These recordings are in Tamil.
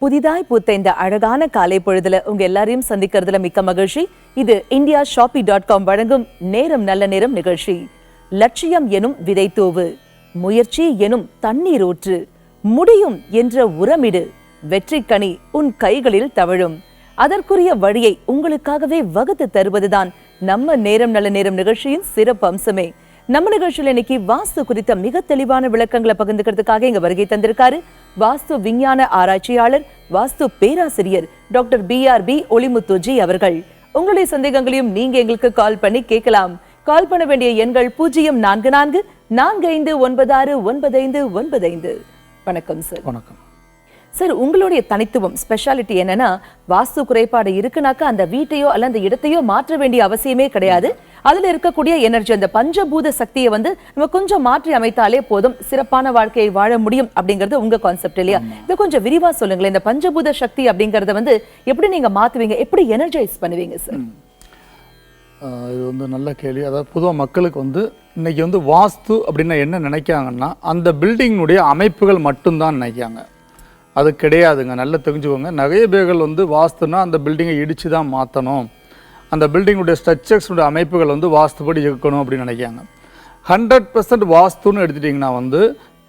புதிதாய் பூத்த இந்த அழகான காலை பொழுதுல உங்க எல்லாரையும் சந்திக்கிறதுல மிக்க மகிழ்ச்சி. இது indiashopee.com வழங்கும் நேரம் நல்ல நேரம் நிகழ்ச்சி. லட்சியம் எனும் விதை தூவு, முயற்சி எனும் தண்ணீர் ஊற்று, முடியும் என்ற உரமிடு, வெற்றி கனி உன் கைகளில் தவழும். அதற்குரிய வழியை உங்களுக்காகவே வகுத்து தருவதுதான் நம்ம நேரம் நல்ல நேரம் நிகழ்ச்சியின் சிறப்பு அம்சமே. நம்ம நிகழ்ச்சியில் இன்னைக்கு வாஸ்து குறித்த மிக தெளிவான விளக்கங்களை பகிர்ந்துக்கிறதுக்காக இங்க வருகை தந்திருக்காரு வாஸ்து விஞ்ஞான ஆராய்ச்சியாளர், வாஸ்து பேராசிரியர் டாக்டர் BRB ஒளிமுத்துஜி அவர்கள். உங்களுடைய சந்தேகங்களையும் நீங்க எங்களுக்கு கால் பண்ணி கேட்கலாம். கால் பண்ண வேண்டிய எண்கள் 0444596955. வணக்கம் சார். வணக்கம் சார், உங்களுடைய தனித்துவம் ஸ்பெஷாலிட்டி என்னன்னா, வாஸ்து குறைபாடு இருக்குனாக்கா அந்த வீட்டையோ அல்ல அந்த இடத்தையோ மாற்ற வேண்டிய அவசியமே கிடையாது. அதுல இருக்கக்கூடிய எனர்ஜி, அந்த பஞ்சபூத சக்தியை நம்ம கொஞ்சம் மாற்றி அமைத்தாலே போதும், சிறப்பான வாழ்க்கையை வாழ முடியும் அப்படிங்கறது உங்க கான்செப்ட் இல்லையா? இதை கொஞ்சம் விரிவா சொல்லுங்களேன். இந்த பஞ்சபூத சக்தி அப்படிங்கறத எப்படி நீங்க மாத்துவீங்க, எப்படி எனர்ஜைஸ் பண்ணுவீங்க சார்? இது நல்ல கேள்வி. அதாவது பொதுவாக மக்களுக்கு இன்னைக்கு வாஸ்து அப்படின்னா என்ன நினைக்காங்கன்னா, அந்த பில்டிங்கினுடைய அமைப்புகள் மட்டும்தான் நினைக்காங்க. அது கிடையாதுங்க. நல்லா தெரிஞ்சுக்கோங்க. நிறைய பேர்கள் வாஸ்துனா அந்த பில்டிங்கை இடித்து தான் மாற்றணும், அந்த பில்டிங்குடைய ஸ்ட்ரக்சர்ஸுடைய அமைப்புகள் வாஸ்துபடி இருக்கணும் அப்படின்னு நினைக்காங்க. 100% வாஸ்துன்னு எடுத்துட்டிங்கன்னா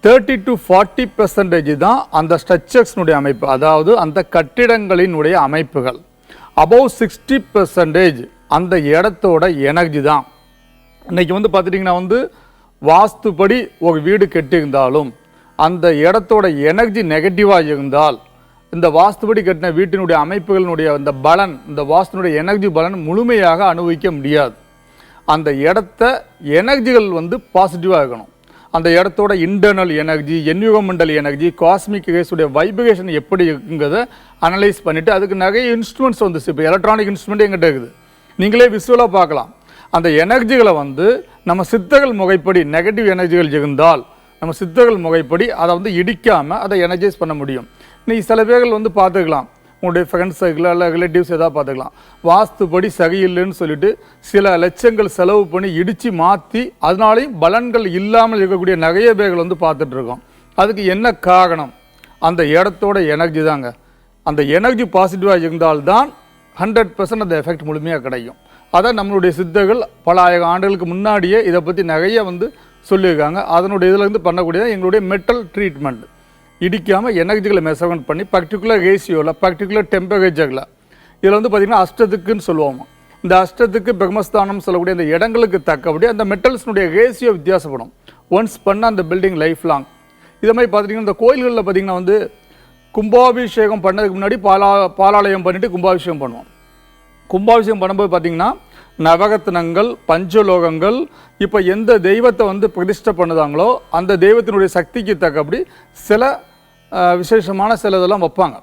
30 to 40% தான் அந்த ஸ்ட்ரக்சர்ஸ்னுடைய அமைப்பு, அதாவது அந்த கட்டிடங்களினுடைய அமைப்புகள். அபவ் 60% அந்த இடத்தோட எனர்ஜி தான். இன்றைக்கி பார்த்துட்டிங்கன்னா வாஸ்துப்படி ஒரு வீடு கட்டியிருந்தாலும் அந்த இடத்தோட எனர்ஜி நெகட்டிவாக இருந்தால் இந்த வாஸ்துபடி கட்டின வீட்டினுடைய அமைப்புகளினுடைய அந்த பலன், இந்த வாஸ்துனுடைய எனர்ஜி பலன் முழுமையாக அனுபவிக்க முடியாது. அந்த இடத்த எனர்ஜிகள் பாசிட்டிவாக இருக்கணும். அந்த இடத்தோட internal energy, environmental energy, cosmic ரேஸுடைய வைப்ரேஷன் எப்படி இருக்குங்கிறத அனலைஸ் பண்ணிவிட்டு அதுக்கு நிறைய இன்ஸ்ட்ருமெண்ட்ஸ் இப்போ எலக்ட்ரானிக் இன்ஸ்ட்ருமெண்ட் எங்கிட்ட இருக்குது, நீங்களே விசுவலாக பார்க்கலாம். அந்த எனர்ஜிகளை நம்ம சித்தர்கள் முறைப்படி நெகட்டிவ் எனர்ஜிகள் இருந்தால் நம்ம சித்தர்கள் முறைப்படி அதை இடிக்காமல் அதை எனர்ஜைஸ் பண்ண முடியும். இன்றைக்கி சில பேர்கள் பார்த்துக்கலாம், உங்களுடைய ஃப்ரெண்ட்ஸ் சர்க்கிள் இல்லை ரிலேட்டிவ்ஸ் எதாவது பார்த்துக்கலாம், வாஸ்துப்படி சரியில்லைன்னு சொல்லிட்டு சில லட்சங்கள் செலவு பண்ணி இடித்து மாற்றி அதனாலையும் பலன்கள் இல்லாமல் இருக்கக்கூடிய நிறைய பேர்கள் பார்த்துட்ருக்கோம். அதுக்கு என்ன காரணம்? அந்த இடத்தோட எனர்ஜி தாங்க. அந்த எனர்ஜி பாசிட்டிவாக இருந்தால்தான் 100% அந்த எஃபெக்ட் முழுமையாக கிடைக்கும். அதை நம்மளுடைய சித்தர்கள் பல ஆயிரம் ஆண்டுகளுக்கு முன்னாடியே இதை பற்றி நிறைய சொல்லியிருக்காங்க. அதனுடைய இதில் பண்ணக்கூடியது எங்களுடைய மெட்டல் ட்ரீட்மெண்ட். இடிக்காமல் எனர்ஜிகளை மெஷர்மெண்ட் பண்ணி பர்டிகுலர் ரேஷியோவில், பர்டிகுலர் டெம்பரேச்சரில், இதில் பார்த்திங்கன்னா அஷ்டத்துக்குன்னு சொல்லுவோம். இந்த அஷ்டத்துக்கு பிரம்மஸ்தானம் சொல்லக்கூடிய அந்த இடங்களுக்கு தக்கபடி அந்த மெட்டல்ஸ்னுடைய ரேஷியோ வித்தியாசப்படும். ஒன்ஸ் பண்ண அந்த பில்டிங் லைஃப் லாங். இதை மாதிரி பார்த்திங்கன்னா இந்த கோயில்களில் பார்த்திங்கன்னா கும்பாபிஷேகம் பண்ணதுக்கு முன்னாடி பாலாலயம் பண்ணிவிட்டு கும்பாபிஷேகம் பண்ணுவோம். கும்பாபிஷேகம் பண்ணும்போது பார்த்திங்கன்னா நவரத்னங்கள், பஞ்சலோகங்கள், இப்போ எந்த தெய்வத்தை பிரதிஷ்டை பண்ணுதாங்களோ அந்த தெய்வத்தினுடைய சக்திக்கு தக்கபடி சில விசேஷமான சில இதெல்லாம் வைப்பாங்க.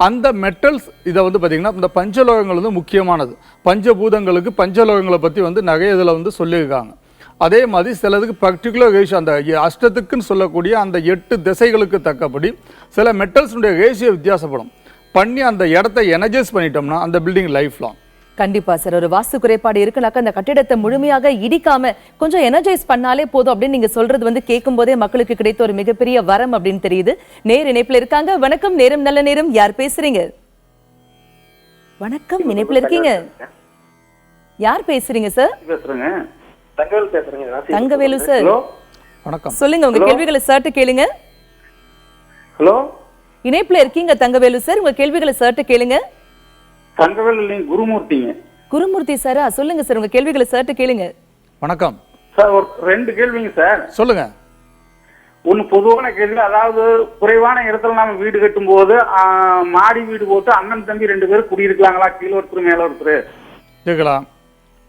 அந்த மெட்டல்ஸ் இதை பார்த்திங்கன்னா இந்த பஞ்சலோகங்கள் முக்கியமானது. பஞ்சபூதங்களுக்கு பஞ்சலோகங்களை பற்றி நிறைய இதில் சொல்லியிருக்காங்க. அதே மாதிரி சிலதுக்கு பர்டிகுலர் ரேஷியோ, அந்த அஷ்டத்துக்குன்னு சொல்லக்கூடிய அந்த 8 திசைகளுக்கு தக்கபடி சில மெட்டல்ஸுடைய ரேஷியோ வித்தியாசப்படும். பண்ணி அந்த இடத்த எனர்ஜைஸ் பண்ணிட்டோம்னா அந்த பில்டிங் லைஃப் லாங். கண்டிப்பா சார். ஒரு வாஸ்து குறைபாடு இருக்குனாக்கா அந்த கட்டிடத்தை முழுமையாக இடிக்காம கொஞ்சம் எனர்ஜைஸ் பண்ணாலே போதும் அப்படின்னு நீங்க சொல்றது கேட்கும் போதே மக்களுக்கு கிடைத்த ஒரு மிகப்பெரிய வரம் அப்படின்னு தெரியுது. நேர் இணைப்புல இருக்காங்க. வணக்கம், நேரம் நல்ல நேரம். யார் பேசுறீங்க? வணக்கம், இணைப்புல இருக்கீங்க. யார் பேசுறீங்க சார்? தங்கவேலு சார். வணக்கம், சொல்லுங்க உங்க கேள்விகளை சர்ட்டு கேளுங்க. ஹலோ, இணைப்புல இருக்கீங்க தங்கவேலு சார், உங்க கேள்விகளை சர்ட்டு கேளுங்க. தங்கவேலு குருமூர்த்திங்க. குருமூர்த்தி சாரா? சொல்லுங்க சார், உங்க கேள்விகளை சர்ட்டு கேளுங்க. வணக்கம் சார். ஒரு 2 கேள்விங்க சார். சொல்லுங்க. ஒன்னு பொதுவான கேள்வி, அதாவது குறைவான இடத்துல நாம வீடு கட்டும் போது மாடி வீடு போட்டு அண்ணன் தம்பி 2 பேரும் குடியிருக்கலாங்களா? கீழே ஒருத்தர் மேல ஒருத்தர் இருக்கலாம்.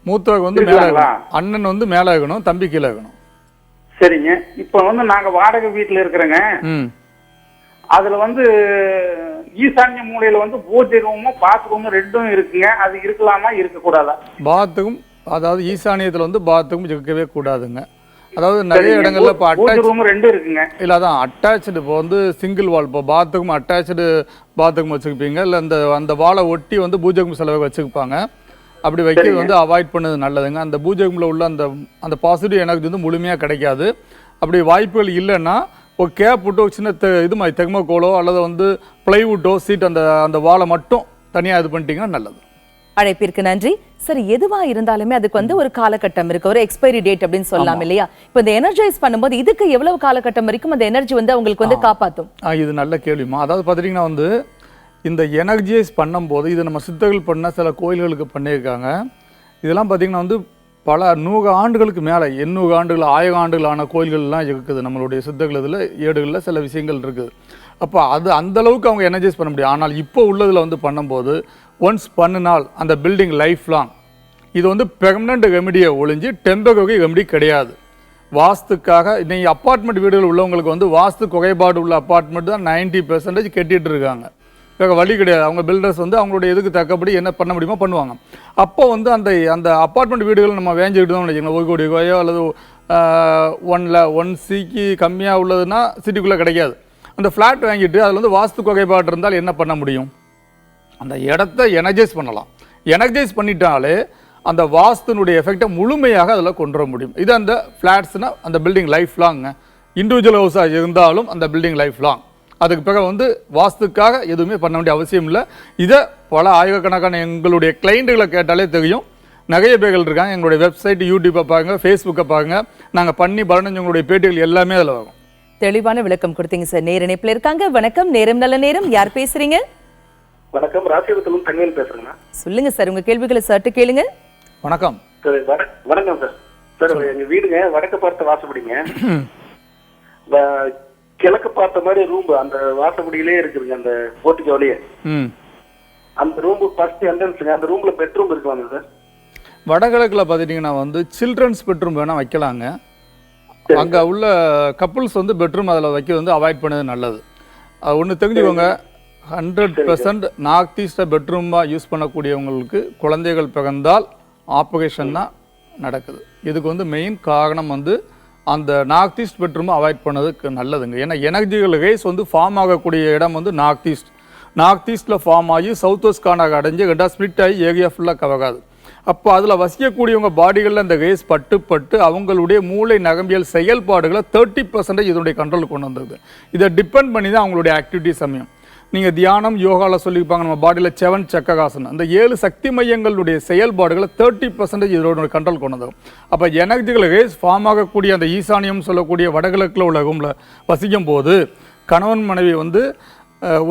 மூத்தவங்க மேல இருக்கணும், அண்ணன் மேல இருக்கணும், தம்பி கீழே இருக்கணும். சரிங்க. இப்ப நாங்க வாடகை வீட்டுல இருக்கிறோங்க. அதுல ஈசான்ய மூலையில பூஜை ரூமும் பாத்ரூமும் 2ம் இருக்குங்க. அது இருக்கலாமா, இருக்க கூடாதா? பாத்ரூம், அதாவது ஈசானியத்துல பாத்ரூம் இருக்கவே கூடாதுங்க. அதாவது நிறைய இடங்கள்ல இப்போ அட்டாச் ரூம் 2 இருக்குங்க. இல்லை, அதான் அட்டாச்சு. இப்போ சிங்கிள் வால், இப்போ பாத்ரூம் அட்டாச்சு பாத்ரூம் வச்சுருப்பீங்க, இல்லை அந்த வாலை ஒட்டி பூஜை ரூம் செலவு வச்சுருப்பாங்க. அப்படி வைக்கிறது அவாய்ட் பண்ணது நல்லதுங்க. அந்த பூஜை ரூமில் உள்ள அந்த பாசிட்டிவ் எனர்ஜி முழுமையாக கிடைக்காது. அப்படி வாய்ப்புகள் இல்லைன்னா ஒரு கேப் விட்டு ஒரு சின்ன இது மாதிரி தெர்மோகோலோ அல்லது வந்து பிளைவுட்டோ சீட் அந்த அந்த வாலை மட்டும் தனியாக இது பண்ணிட்டீங்கன்னா நல்லது. அழைப்பிற்கு நன்றி. சரி, எதுவா இருந்தாலுமே அதுக்கு வந்து ஒரு காலகட்டம் இருக்கு, ஒரு எக்ஸ்பைரி டேட் அப்படின்னு சொல்லலாம் இல்லையா? இப்போ இந்த எனர்ஜைஸ் பண்ணும்போது இதுக்கு எவ்வளவு காலகட்டம் வரைக்கும் அந்த எனர்ஜி வந்து அவங்களுக்கு வந்து காப்பாற்றும்? இது நல்ல கேள்விமா. அதாவது பார்த்தீங்கன்னா வந்து இந்த எனர்ஜைஸ் பண்ணும்போது இது நம்ம சித்தர்கள் பண்ண சில கோயில்களுக்கு பண்ணியிருக்காங்க. இதெல்லாம் பார்த்தீங்கன்னா வந்து பல 100 ஆண்டுகளுக்கு மேலே 800 ஆண்டுகள் 1000 ஆண்டுகளான கோயில்கள்லாம் இருக்குது. நம்மளுடைய சித்தர்கள் இதில் ஏடுகளில் சில விஷயங்கள் இருக்குது. அப்போ அது அந்தளவுக்கு அவங்க எனர்ஜைஸ் பண்ண முடியும். ஆனால் இப்போ உள்ளதில் வந்து பண்ணும்போது ஒன்ஸ் பண்ணினால் அந்த பில்டிங் லைஃப் லாங் இது வந்து பெர்மனண்ட் ரெமெடியை ஒழிஞ்சு டெம்பரரி ரெமெடி கிடையாது. வாஸ்துக்காக நீங்கள் அப்பார்ட்மெண்ட் வீடுகள் உள்ளவங்களுக்கு வந்து வாஸ்து குறைபாடு உள்ள அப்பார்ட்மெண்ட் தான் 90% கட்டிகிட்டு இருக்காங்க. வேறு வழி கிடையாது. அவங்க பில்டர்ஸ் வந்து அவங்களுடைய இதுக்கு தக்கபடி என்ன பண்ண முடியுமோ பண்ணுவாங்க. அப்போ வந்து அந்த அந்த அப்பார்ட்மெண்ட் வீடுகள் நம்ம வேஞ்சிக்கிட்டு தான் நினைச்சிக்கலாம். 1 கோடி ரூபாயோ அல்லது 1 சிக்கு கம்மியாக உள்ளதுன்னா சிட்டிக்குள்ளே கிடைக்காது. அந்த ஃப்ளாட் வாங்கிட்டு அதில் வந்து வாஸ்து குறைபாடு இருந்தால் என்ன பண்ண முடியும்? அந்த இடத்த எனர்ஜைஸ் பண்ணலாம். எனர்ஜைஸ் பண்ணிட்டாலே அந்த வாஸ்துனுடைய எஃபெக்டை முழுமையாக அதில் கொண்டு வர முடியும். இது அந்த ஃப்ளாட்ஸ்னால் அந்த பில்டிங் லைஃப் லாங்க. இண்டிவிஜுவல் ஹவுஸாக இருந்தாலும் அந்த பில்டிங் லைஃப் லாங். அதுக்கு பிறகு வந்து வாஸ்துக்காக எதுவுமே பண்ண வேண்டிய அவசியம் இல்லை. இதை பல ஆயிரக்கணக்கான எங்களுடைய கிளைண்ட்டுகளை கேட்டாலே தெரியும். நிறைய பேர்கள் இருக்காங்க. எங்களுடைய வெப்சைட், யூடியூப்பை பாருங்கள், ஃபேஸ்புக்கை பாருங்கள். நாங்கள் பண்ணி பலனஞ்சவங்களுடைய பேட்டிகள் எல்லாமே அதில் வரும். தெளிவான விளக்கம் கொடுத்தீங்க சார். நேர இணைப்பில் இருக்காங்க. வணக்கம், நேரம் நல்ல நேரம். யார் பேசுறீங்க? வணக்கம், ராசிபுரத்திலும் தங்கவேல் பேசுறேங்க. சொல்லுங்க சார், உங்க கேள்விகளை சற்று கேளுங்க. வணக்கம் சார். வணக்கம் சார். சார், எங்க வீடுங்க வடக்கு பார்த்த வாசப்படிங்க. கிழக்கு பார்த்த மாதிரி ரூம் அந்த வாசப்படியிலே இருக்குதுங்க. அந்த போர்ட்டிகோலயே அந்த ரூம் ஃபர்ஸ்ட் என்ட்ரன்ஸ்ங்க. அந்த ரூம்ல பெட்ரூம் இருக்குவாங்க சார். வடகிழக்குல பார்த்துட்டிங்கன்னா வந்து சில்ட்ரன்ஸ் பெட்ரூம் வேணால் வைக்கலாங்க. அங்கே உள்ள கப்புள்ஸ் வந்து பெட்ரூம் அதில் வைக்க வந்து அவாய்ட் பண்ணது நல்லது. அது ஒன்று தெரிஞ்சுக்கோங்க. 100% நார்த் ஈஸ்ட்டை பெட்ரூமாக யூஸ் பண்ணக்கூடியவங்களுக்கு குழந்தைகள் பிறந்தால் ஆப்ரேஷன் தான் நடக்குது. இதுக்கு வந்து மெயின் காரணம் வந்து அந்த நார்த் ஈஸ்ட் பெட்ரூமை அவாய்ட் பண்ணதுக்கு நல்லதுங்க. ஏன்னா எனர்ஜிகள் ரேஸ் வந்து ஃபார்ம் ஆகக்கூடிய இடம் வந்து நார்த் ஈஸ்ட். நார்த் ஈஸ்ட்டில் ஃபார்ம் ஆகி சவுத் வெஸ்ட் கார்னர் அடைஞ்சு 2 ஸ்ப்ளிட் ஆகி ஏரியா ஃபுல்லாக கவராது. அப்போ அதில் வசிக்கக்கூடியவங்க பாடிகளில் அந்த ரேஸ் பட்டு அவங்களுடைய மூளை நரம்பியல் செயல்பாடுகளை 30% இதனுடைய கண்ட்ரோல் கொண்டு வந்தது. இதை டிபெண்ட் பண்ணி தான் அவங்களுடைய ஆக்டிவிட்டிஸ் அமையும். நீங்கள் தியானம் யோகாவில் சொல்லியிருப்பாங்க நம்ம பாடியில் 7 சக்கராசனம், அந்த 7 சக்தி மையங்களுடைய செயல்பாடுகளை 30% இதோட கண்ட்ரோல் கொண்டு வந்தோம். அப்போ எனர்ஜிகள் ரேஸ் ஃபார்ம் ஆகக்கூடிய அந்த ஈசானியம் சொல்லக்கூடிய வடகிழக்கில் உள்ள ரூமில் வசிக்கும் போது கணவன் மனைவி வந்து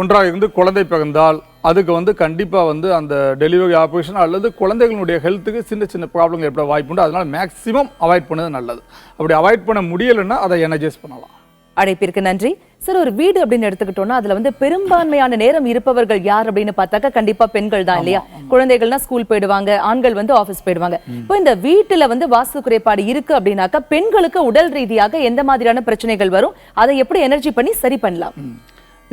ஒன்றாக இருந்து குழந்தை பிறந்தால் அதுக்கு வந்து கண்டிப்பாக வந்து அந்த டெலிவரி ஆப்ரேஷன் அல்லது குழந்தைகளுடைய ஹெல்த்துக்கு சின்ன சின்ன ப்ராப்ளம் ஏற்பட வாய்ப்புண்டு. அதனால் மேக்ஸிமம் அவாய்ட் பண்ணது நல்லது. அப்படி அவாய்ட் பண்ண முடியலைன்னா அதை எனர்ஜைஸ் பண்ணலாம். அழைப்பிற்கு நன்றி சார். ஒரு வீடு அப்படின்னு எடுத்துக்கிட்டோம்னா அதுல வந்து பெரும்பான்மையான நேரம் இருப்பவர்கள் யார் அப்படின்னு பார்த்தாக்கா கண்டிப்பா பெண்கள் தான் இல்லையா? குழந்தைகள்னா ஸ்கூல் போயிடுவாங்க, ஆண்கள் வந்து ஆபீஸ் போயிடுவாங்க. இப்போ இந்த வீட்டுல வந்து வாஸ்து குறைபாடு இருக்கு அப்படின்னாக்கா பெண்களுக்கு உடல் ரீதியாக எந்த மாதிரியான பிரச்சனைகள் வரும்? அதை எப்படி எனர்ஜி பண்ணி சரி பண்ணலாம்?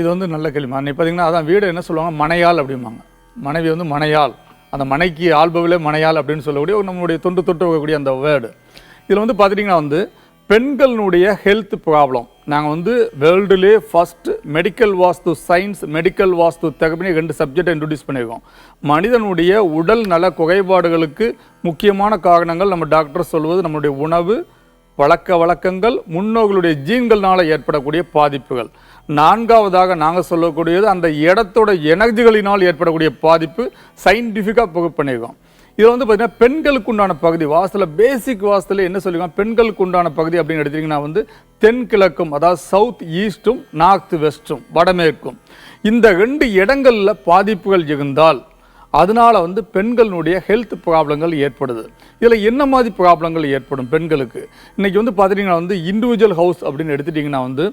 இது வந்து நல்ல கேள்வி. அன்னைக்கு பார்த்தீங்கன்னா அதான் வீடு என்ன சொல்லுவாங்க, மனையாள் அப்படிம்பாங்க. மனைவி வந்து மனையாள், அந்த மனைக்கு ஆள்பவிலே மனையாள் அப்படின்னு சொல்லக்கூடிய நம்மளுடைய தொட்டு வரக்கூடிய அந்த வேர்டு. இதில் வந்து பார்த்துட்டிங்கன்னா வந்து பெண்களுடைய ஹெல்த் ப்ராப்ளம் நாங்கள் வந்து வேர்ல்டுலே ஃபஸ்ட்டு மெடிக்கல் வாஸ்து சயின்ஸ், மெடிக்கல் வாஸ்து தகவல் 2 சப்ஜெக்டை இன்ட்ரடியூஸ் பண்ணியிருக்கோம். மனிதனுடைய உடல் நல குறைபாடுகளுக்கு முக்கியமான காரணங்கள் நம்ம டாக்டர் சொல்வது நம்மளுடைய உணவு, பழக்க வழக்கங்கள், முன்னோர்களுடைய ஜீன்கள்னால் ஏற்படக்கூடிய பாதிப்புகள். 4வதாக நாங்கள் சொல்லக்கூடியது அந்த இடத்தோட எனர்ஜிகளினால் ஏற்படக்கூடிய பாதிப்பு சயின்டிஃபிக்காக ப்ரூவ் பண்ணியிருக்கோம். இதில் வந்து பார்த்தீங்கன்னா பெண்களுக்கு உண்டான பகுதி வாஸ்துல பேசிக் வாஸ்துல என்ன சொல்லியிருக்காங்க, பெண்களுக்கு உண்டான பகுதி அப்படின்னு எடுத்தீங்கன்னா வந்து தென்கிழக்கும், அதாவது சவுத் ஈஸ்ட்டும் நார்த் வெஸ்ட்டும் வடமேற்கும், இந்த 2 இடங்களில் பாதிப்புகள் இருந்தால் அதனால வந்து பெண்களுடைய ஹெல்த் ப்ராப்ளங்கள் ஏற்படுது. இதில் என்ன மாதிரி ப்ராப்ளங்கள் ஏற்படும் பெண்களுக்கு? இன்றைக்கி வந்து பார்த்துட்டிங்கன்னா வந்து இண்டிவிஜுவல் ஹவுஸ் அப்படின்னு எடுத்துட்டிங்கன்னா வந்து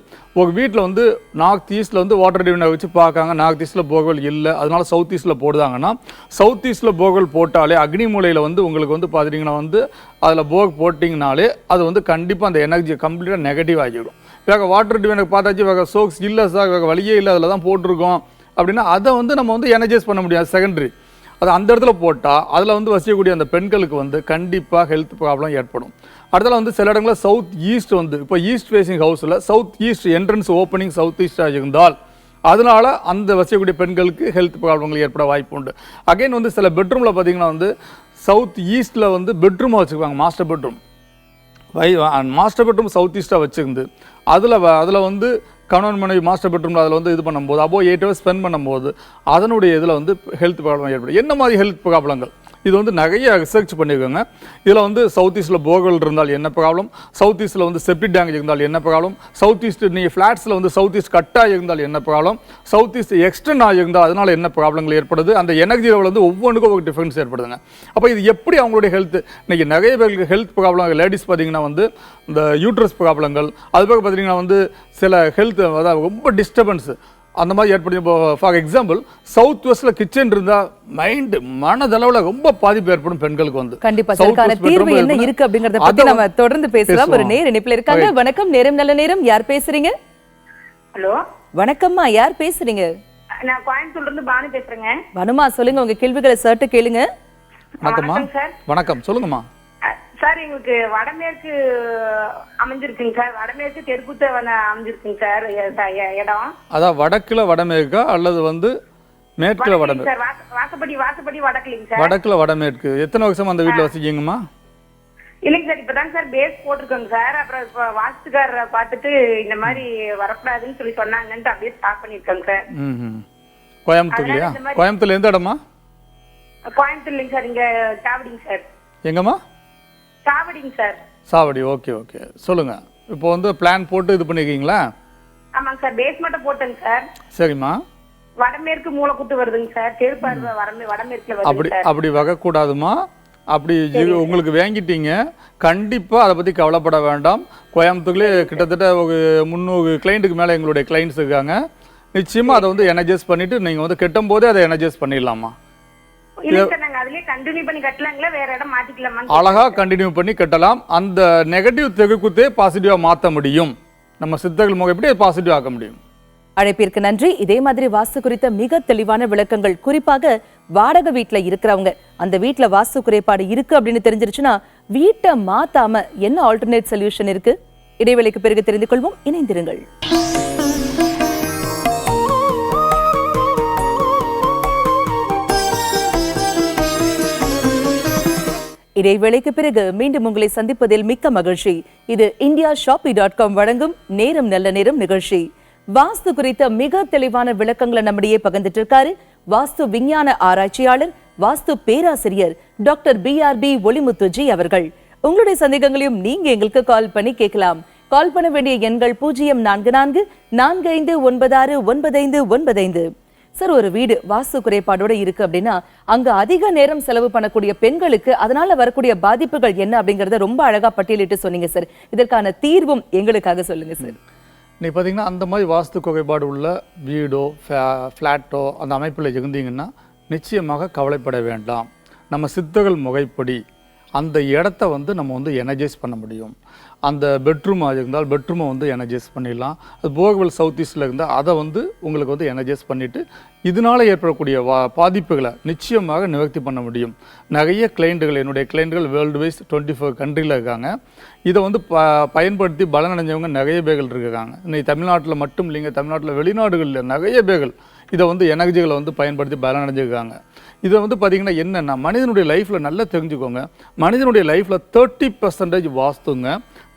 ஒரு வீட்டில் வந்து நார்த் ஈஸ்ட்டில் வந்து வாட்டர் டிவினை வச்சு பார்க்காங்க, நார்த் ஈஸ்ட்டில் போர்வெல் இல்லை, அதனால சவுத் ஈஸ்ட்டில் போடுதாங்கன்னா சவுத் ஈஸ்ட்டில் போர்வெல் போட்டாலே அக்னி மூலையில் வந்து உங்களுக்கு வந்து பார்த்துட்டிங்கன்னா வந்து அதில் போர் போட்டிங்கனாலே அது வந்து கண்டிப்பாக அந்த எனர்ஜி கம்ப்ளீட்டாக நெகட்டிவ் ஆகிடும். வேறு வாட்டர் டிவினை பார்த்தாச்சு வேறு சோக்ஸ் இல்லை சார், வேறு வழியே இல்லை, அதில் தான் போட்டிருக்கோம் அப்படின்னா அதை வந்து நம்ம வந்து எனர்ஜைஸ் பண்ண முடியாது. செகண்டரி அது அந்த இடத்துல போட்டால் அதில் வந்து வசிக்கக்கூடிய அந்த பெண்களுக்கு வந்து கண்டிப்பாக ஹெல்த் ப்ராப்ளம் ஏற்படும். அடுத்தல வந்து சில இடங்களில் சவுத் ஈஸ்ட் வந்து இப்போ ஈஸ்ட் ஃபேஸிங் ஹவுஸில் south east entrance opening south ஈஸ்டாக இருந்தால் அதனால அந்த வசிக்கக்கூடிய பெண்களுக்கு ஹெல்த் ப்ராப்ளங்கள் ஏற்பட வாய்ப்பு உண்டு. அகைன் வந்து சில பெட்ரூமில் பார்த்தீங்கன்னா வந்து சவுத் ஈஸ்ட்டில் வந்து பெட்ரூமாக வச்சுக்குவாங்க, master bedroom. Master bedroom south ஈஸ்ட்டாக வச்சுருந்து அதில் வந்து கணவன் மனைவி மாஸ்டர் பெட்ரூமில் அதில் வந்து இது பண்ணும்போது அப்போ 8 hours ஸ்பெண்ட் பண்ணும்போது அதனுடைய இதில் வந்து ஹெல்த் ப்ராப்ளம் ஏற்படும். என்ன மாதிரி ஹெல்த் ப்ராப்ளங்கள் இது வந்து நிறைய ரிசர்ச் பண்ணியிருக்காங்க. இதில் வந்து சவுத் ஈஸ்ட்டில் போர்கள் இருந்தால் என்ன ப்ராப்ளம், சவுத் ஈஸ்ட்டில் வந்து செப்டிக் டேங்க் இருந்தால் என்ன ப்ராப்ளம், சவுத் ஈஸ்ட் நீங்கள் ஃப்ளாட்ஸில் வந்து சவுத் ஈஸ்ட் கட்டாக இருந்தால் என்ன ப்ராப்ளம், சவுத் ஈஸ்ட் எக்ஸ்டெண்ட் ஆகியிருந்தால் அதனால் என்ன ப்ராப்ளங்கள் ஏற்படுது, அந்த எனர்ஜி லெவல் வந்து ஒவ்வொன்றுக்கும் ஒரு டிஃபரன்ஸ் ஏற்படுதுங்க. அப்போ இது எப்படி அவங்களுடைய ஹெல்த் இன்றைக்கி நிறைய பேருக்கு ஹெல்த் ப்ராப்ளம் லேடிஸ் பார்த்தீங்கன்னா வந்து இந்த யூட்ரஸ் ப்ராப்ளங்கள், அதுபோக பார்த்தீங்கன்னா வந்து சில ஹெல்த் அதாவது ரொம்ப டிஸ்டர்பன்ஸு அந்த மாதிரி ஏற்படுது. இப்போ ஃபார் எக்ஸாம்பிள் சவுத் வெஸ்ட்ல கிச்சன் இருந்தா மைண்ட் மனதளவுல ரொம்ப பாதிப்பு ஏற்படும் பெண்களுக்கு வந்து. கண்டிப்பா அதற்கான தீர்வு என்ன இருக்கு அப்படிங்கறத பத்தி நம்ம தொடர்ந்து பேசலாம். ஒரு நேர இணைப்புல இருக்காங்க. வணக்கம், நேரம் நல்ல நேரம். யார் பேசுறீங்க? ஹலோ, வணக்கம்மா, யார் பேசுறீங்க? நான் கோயம்புத்தூர்ல இருந்து பானு பேசுறேங்க. வனுமா, சொல்லுங்க, உங்க கேள்விகளை சர்ட்டு கேளுங்க. வணக்கம்மா. சார். வணக்கம், சொல்லுங்கம்மா. சார், எங்களுக்கு வடமேற்கு அமைஞ்சிருக்குங்க சார். வடமேற்கு தெற்குத்த அமைஞ்சிருக்குங்க சார் இடம். அதான் வடக்குல வடமேற்கா அல்லது வந்து மேற்குல வடமேற்கு? வாசப்படி வடக்குலிங்க சார். வடக்குல வடமேற்கு. எத்தனை வருஷமா அந்த வீட்டுல வசிக்கீங்கம்மா? இல்லைங்க சார், இப்பதாங்க சார் பேஸ் போட்டிருக்கோங்க சார். அப்புறம் இப்ப வாஸ்துக்காரரை பார்த்துட்டு இந்த மாதிரி வரக்கூடாதுன்னு சொல்லி சொன்னாங்கன்ட்டு அப்படியே ஸ்டாப் பண்ணிருக்கோங்க சார். கோயம்புத்தூர்லயா? கோயம்புத்தூர்ல எந்த இடமா? கோயம்புத்தூர் இல்லைங்க சார், இங்க சாவடிங்க சார். எங்கம்மா? சாவடிங்க சார். சாவடி. ஓகே ஓகே, சொல்லுங்க. இப்போ வந்து பிளான் போட்டு இது பண்ணிருக்கீங்களா? ஆமாங்க சார், பேஸ் மட்டும் போட்டேங்க சார். சரிம்மா. வடமேற்கு மூளைக்குட்டு வருதுங்க சார். தேர்ப்பார்வை வடமேற்குல வருது. அப்படி வகக்கூடாதுமா. அப்படி உங்களுக்கு வாங்கிட்டீங்க, கண்டிப்பா அதை பத்தி கவலைப்பட வேண்டாம். கோயம்புத்தூர்லேயே கிட்டத்தட்ட ஒரு 300 கிளைண்ட்டுக்கு மேல எங்களுடைய கிளைண்ட்ஸ் இருக்காங்க. நிச்சயமா அதை வந்து எனர்ஜைஸ் பண்ணிட்டு நீங்க வந்து கட்டும் போதே அதை எனர்ஜைஸ் பண்ணிடலாமா. அழகா கண்டினியூ பண்ணி கட்டலாம். அந்த நெகட்டிவ் தெகுக்குத்தே பாசிட்டிவா மாற்ற முடியும். நம்ம சித்தர்கள் முகம் எப்படி பாசிட்டிவ் ஆக்க முடியும். அழைப்பிற்கு நன்றி. இதே மாதிரி வாஸ்து குறித்த மிக தெளிவான விளக்கங்கள், குறிப்பாக வாடகை வீட்டுல இருக்கிறவங்க அந்த வீட்டுல வாஸ்து குறைபாடு இருக்கு அப்படின்னு தெரிஞ்சிருச்சுன்னா வீட்டை மாத்தாம என்ன ஆல்டர்னேட் சொல்யூஷன் இருக்கு? இடைவெளிக்கு பிறகு தெரிந்து கொள்வோம். இணைந்திருங்கள். இடைவேளைக்கு பிறகு மீண்டும் உங்களை சந்திப்பதில் மிக்க மகிழ்ச்சி. இது indiashopee.com வழங்கும் நேரம் நல்ல நேரம் நிகழ்ச்சி. வாஸ்து குறித்த மிக தெளிவான விளக்கங்களை நம்மிடையே பகிர்ந்துட்டு இருக்காரு வாஸ்து விஞ்ஞான ஆராய்ச்சியாளர், வாஸ்து பேராசிரியர் டாக்டர் BRB ஒளிமுத்துஜி அவர்கள். உங்களுடைய சந்தேகங்களையும் நீங்க எங்களுக்கு கால் பண்ணி கேட்கலாம். கால் பண்ண வேண்டிய எண்கள் 044445969595. சார், ஒரு வீடு வாஸ்து குறைபாடோட இருக்கு அப்படின்னா அங்க அதிக நேரம் செலவு பண்ணக்கூடிய பெண்களுக்கு அதனால வரக்கூடிய பாதிப்புகள் என்ன அப்படிங்கறத ரொம்ப அழகா பட்டியலிட்டு சொன்னீங்க சார். இதற்கான தீர்வும் எங்களுக்காக சொல்லுங்க சார். நீ பார்த்தீங்கன்னா அந்த மாதிரி வாஸ்து குறைபாடு உள்ள வீடோ ஃப்ளாட்டோ அந்த அமைப்பில் இருந்தீங்கன்னா நிச்சயமாக கவலைப்பட வேண்டாம். நம்ம சித்தர்கள் முறைப்படி அந்த இடத்த வந்து நம்ம வந்து எனர்ஜைஸ் பண்ண முடியும். அந்த பெட்ரூமாக இருந்தால் பெட்ரூமை வந்து எனர்ஜைஸ் பண்ணிடலாம். அது போர்வெல் சவுத் ஈஸ்டில் இருந்தால் அதை வந்து உங்களுக்கு வந்து எனர்ஜைஸ் பண்ணிவிட்டு இதனால் ஏற்படக்கூடிய பாதிப்புகளை நிச்சயமாக நிவர்த்தி பண்ண முடியும். நிறைய கிளைண்ட்டுகள், என்னுடைய கிளைண்ட்டுகள் வேர்ல்டு வைஸ் 24 கண்ட்ரியில் இருக்காங்க. இதை வந்து பயன்படுத்தி பலனடைஞ்சவங்க நிறைய பேர்கள் இருக்காங்க. இன்னைக்கு தமிழ்நாட்டில் மட்டும் இல்லைங்க, தமிழ்நாட்டில் வெளிநாடுகளில் நிறைய பேர்கள் இதை வந்து எனர்ஜிகளை வந்து பயன்படுத்தி பலனடைஞ்சிருக்காங்க. இதை வந்து பார்த்திங்கன்னா என்னென்னா மனிதனுடைய லைஃப்பில் நல்லா தெரிஞ்சுக்கோங்க. மனிதனுடைய லைஃப்பில் 30% வாஸ்துங்க,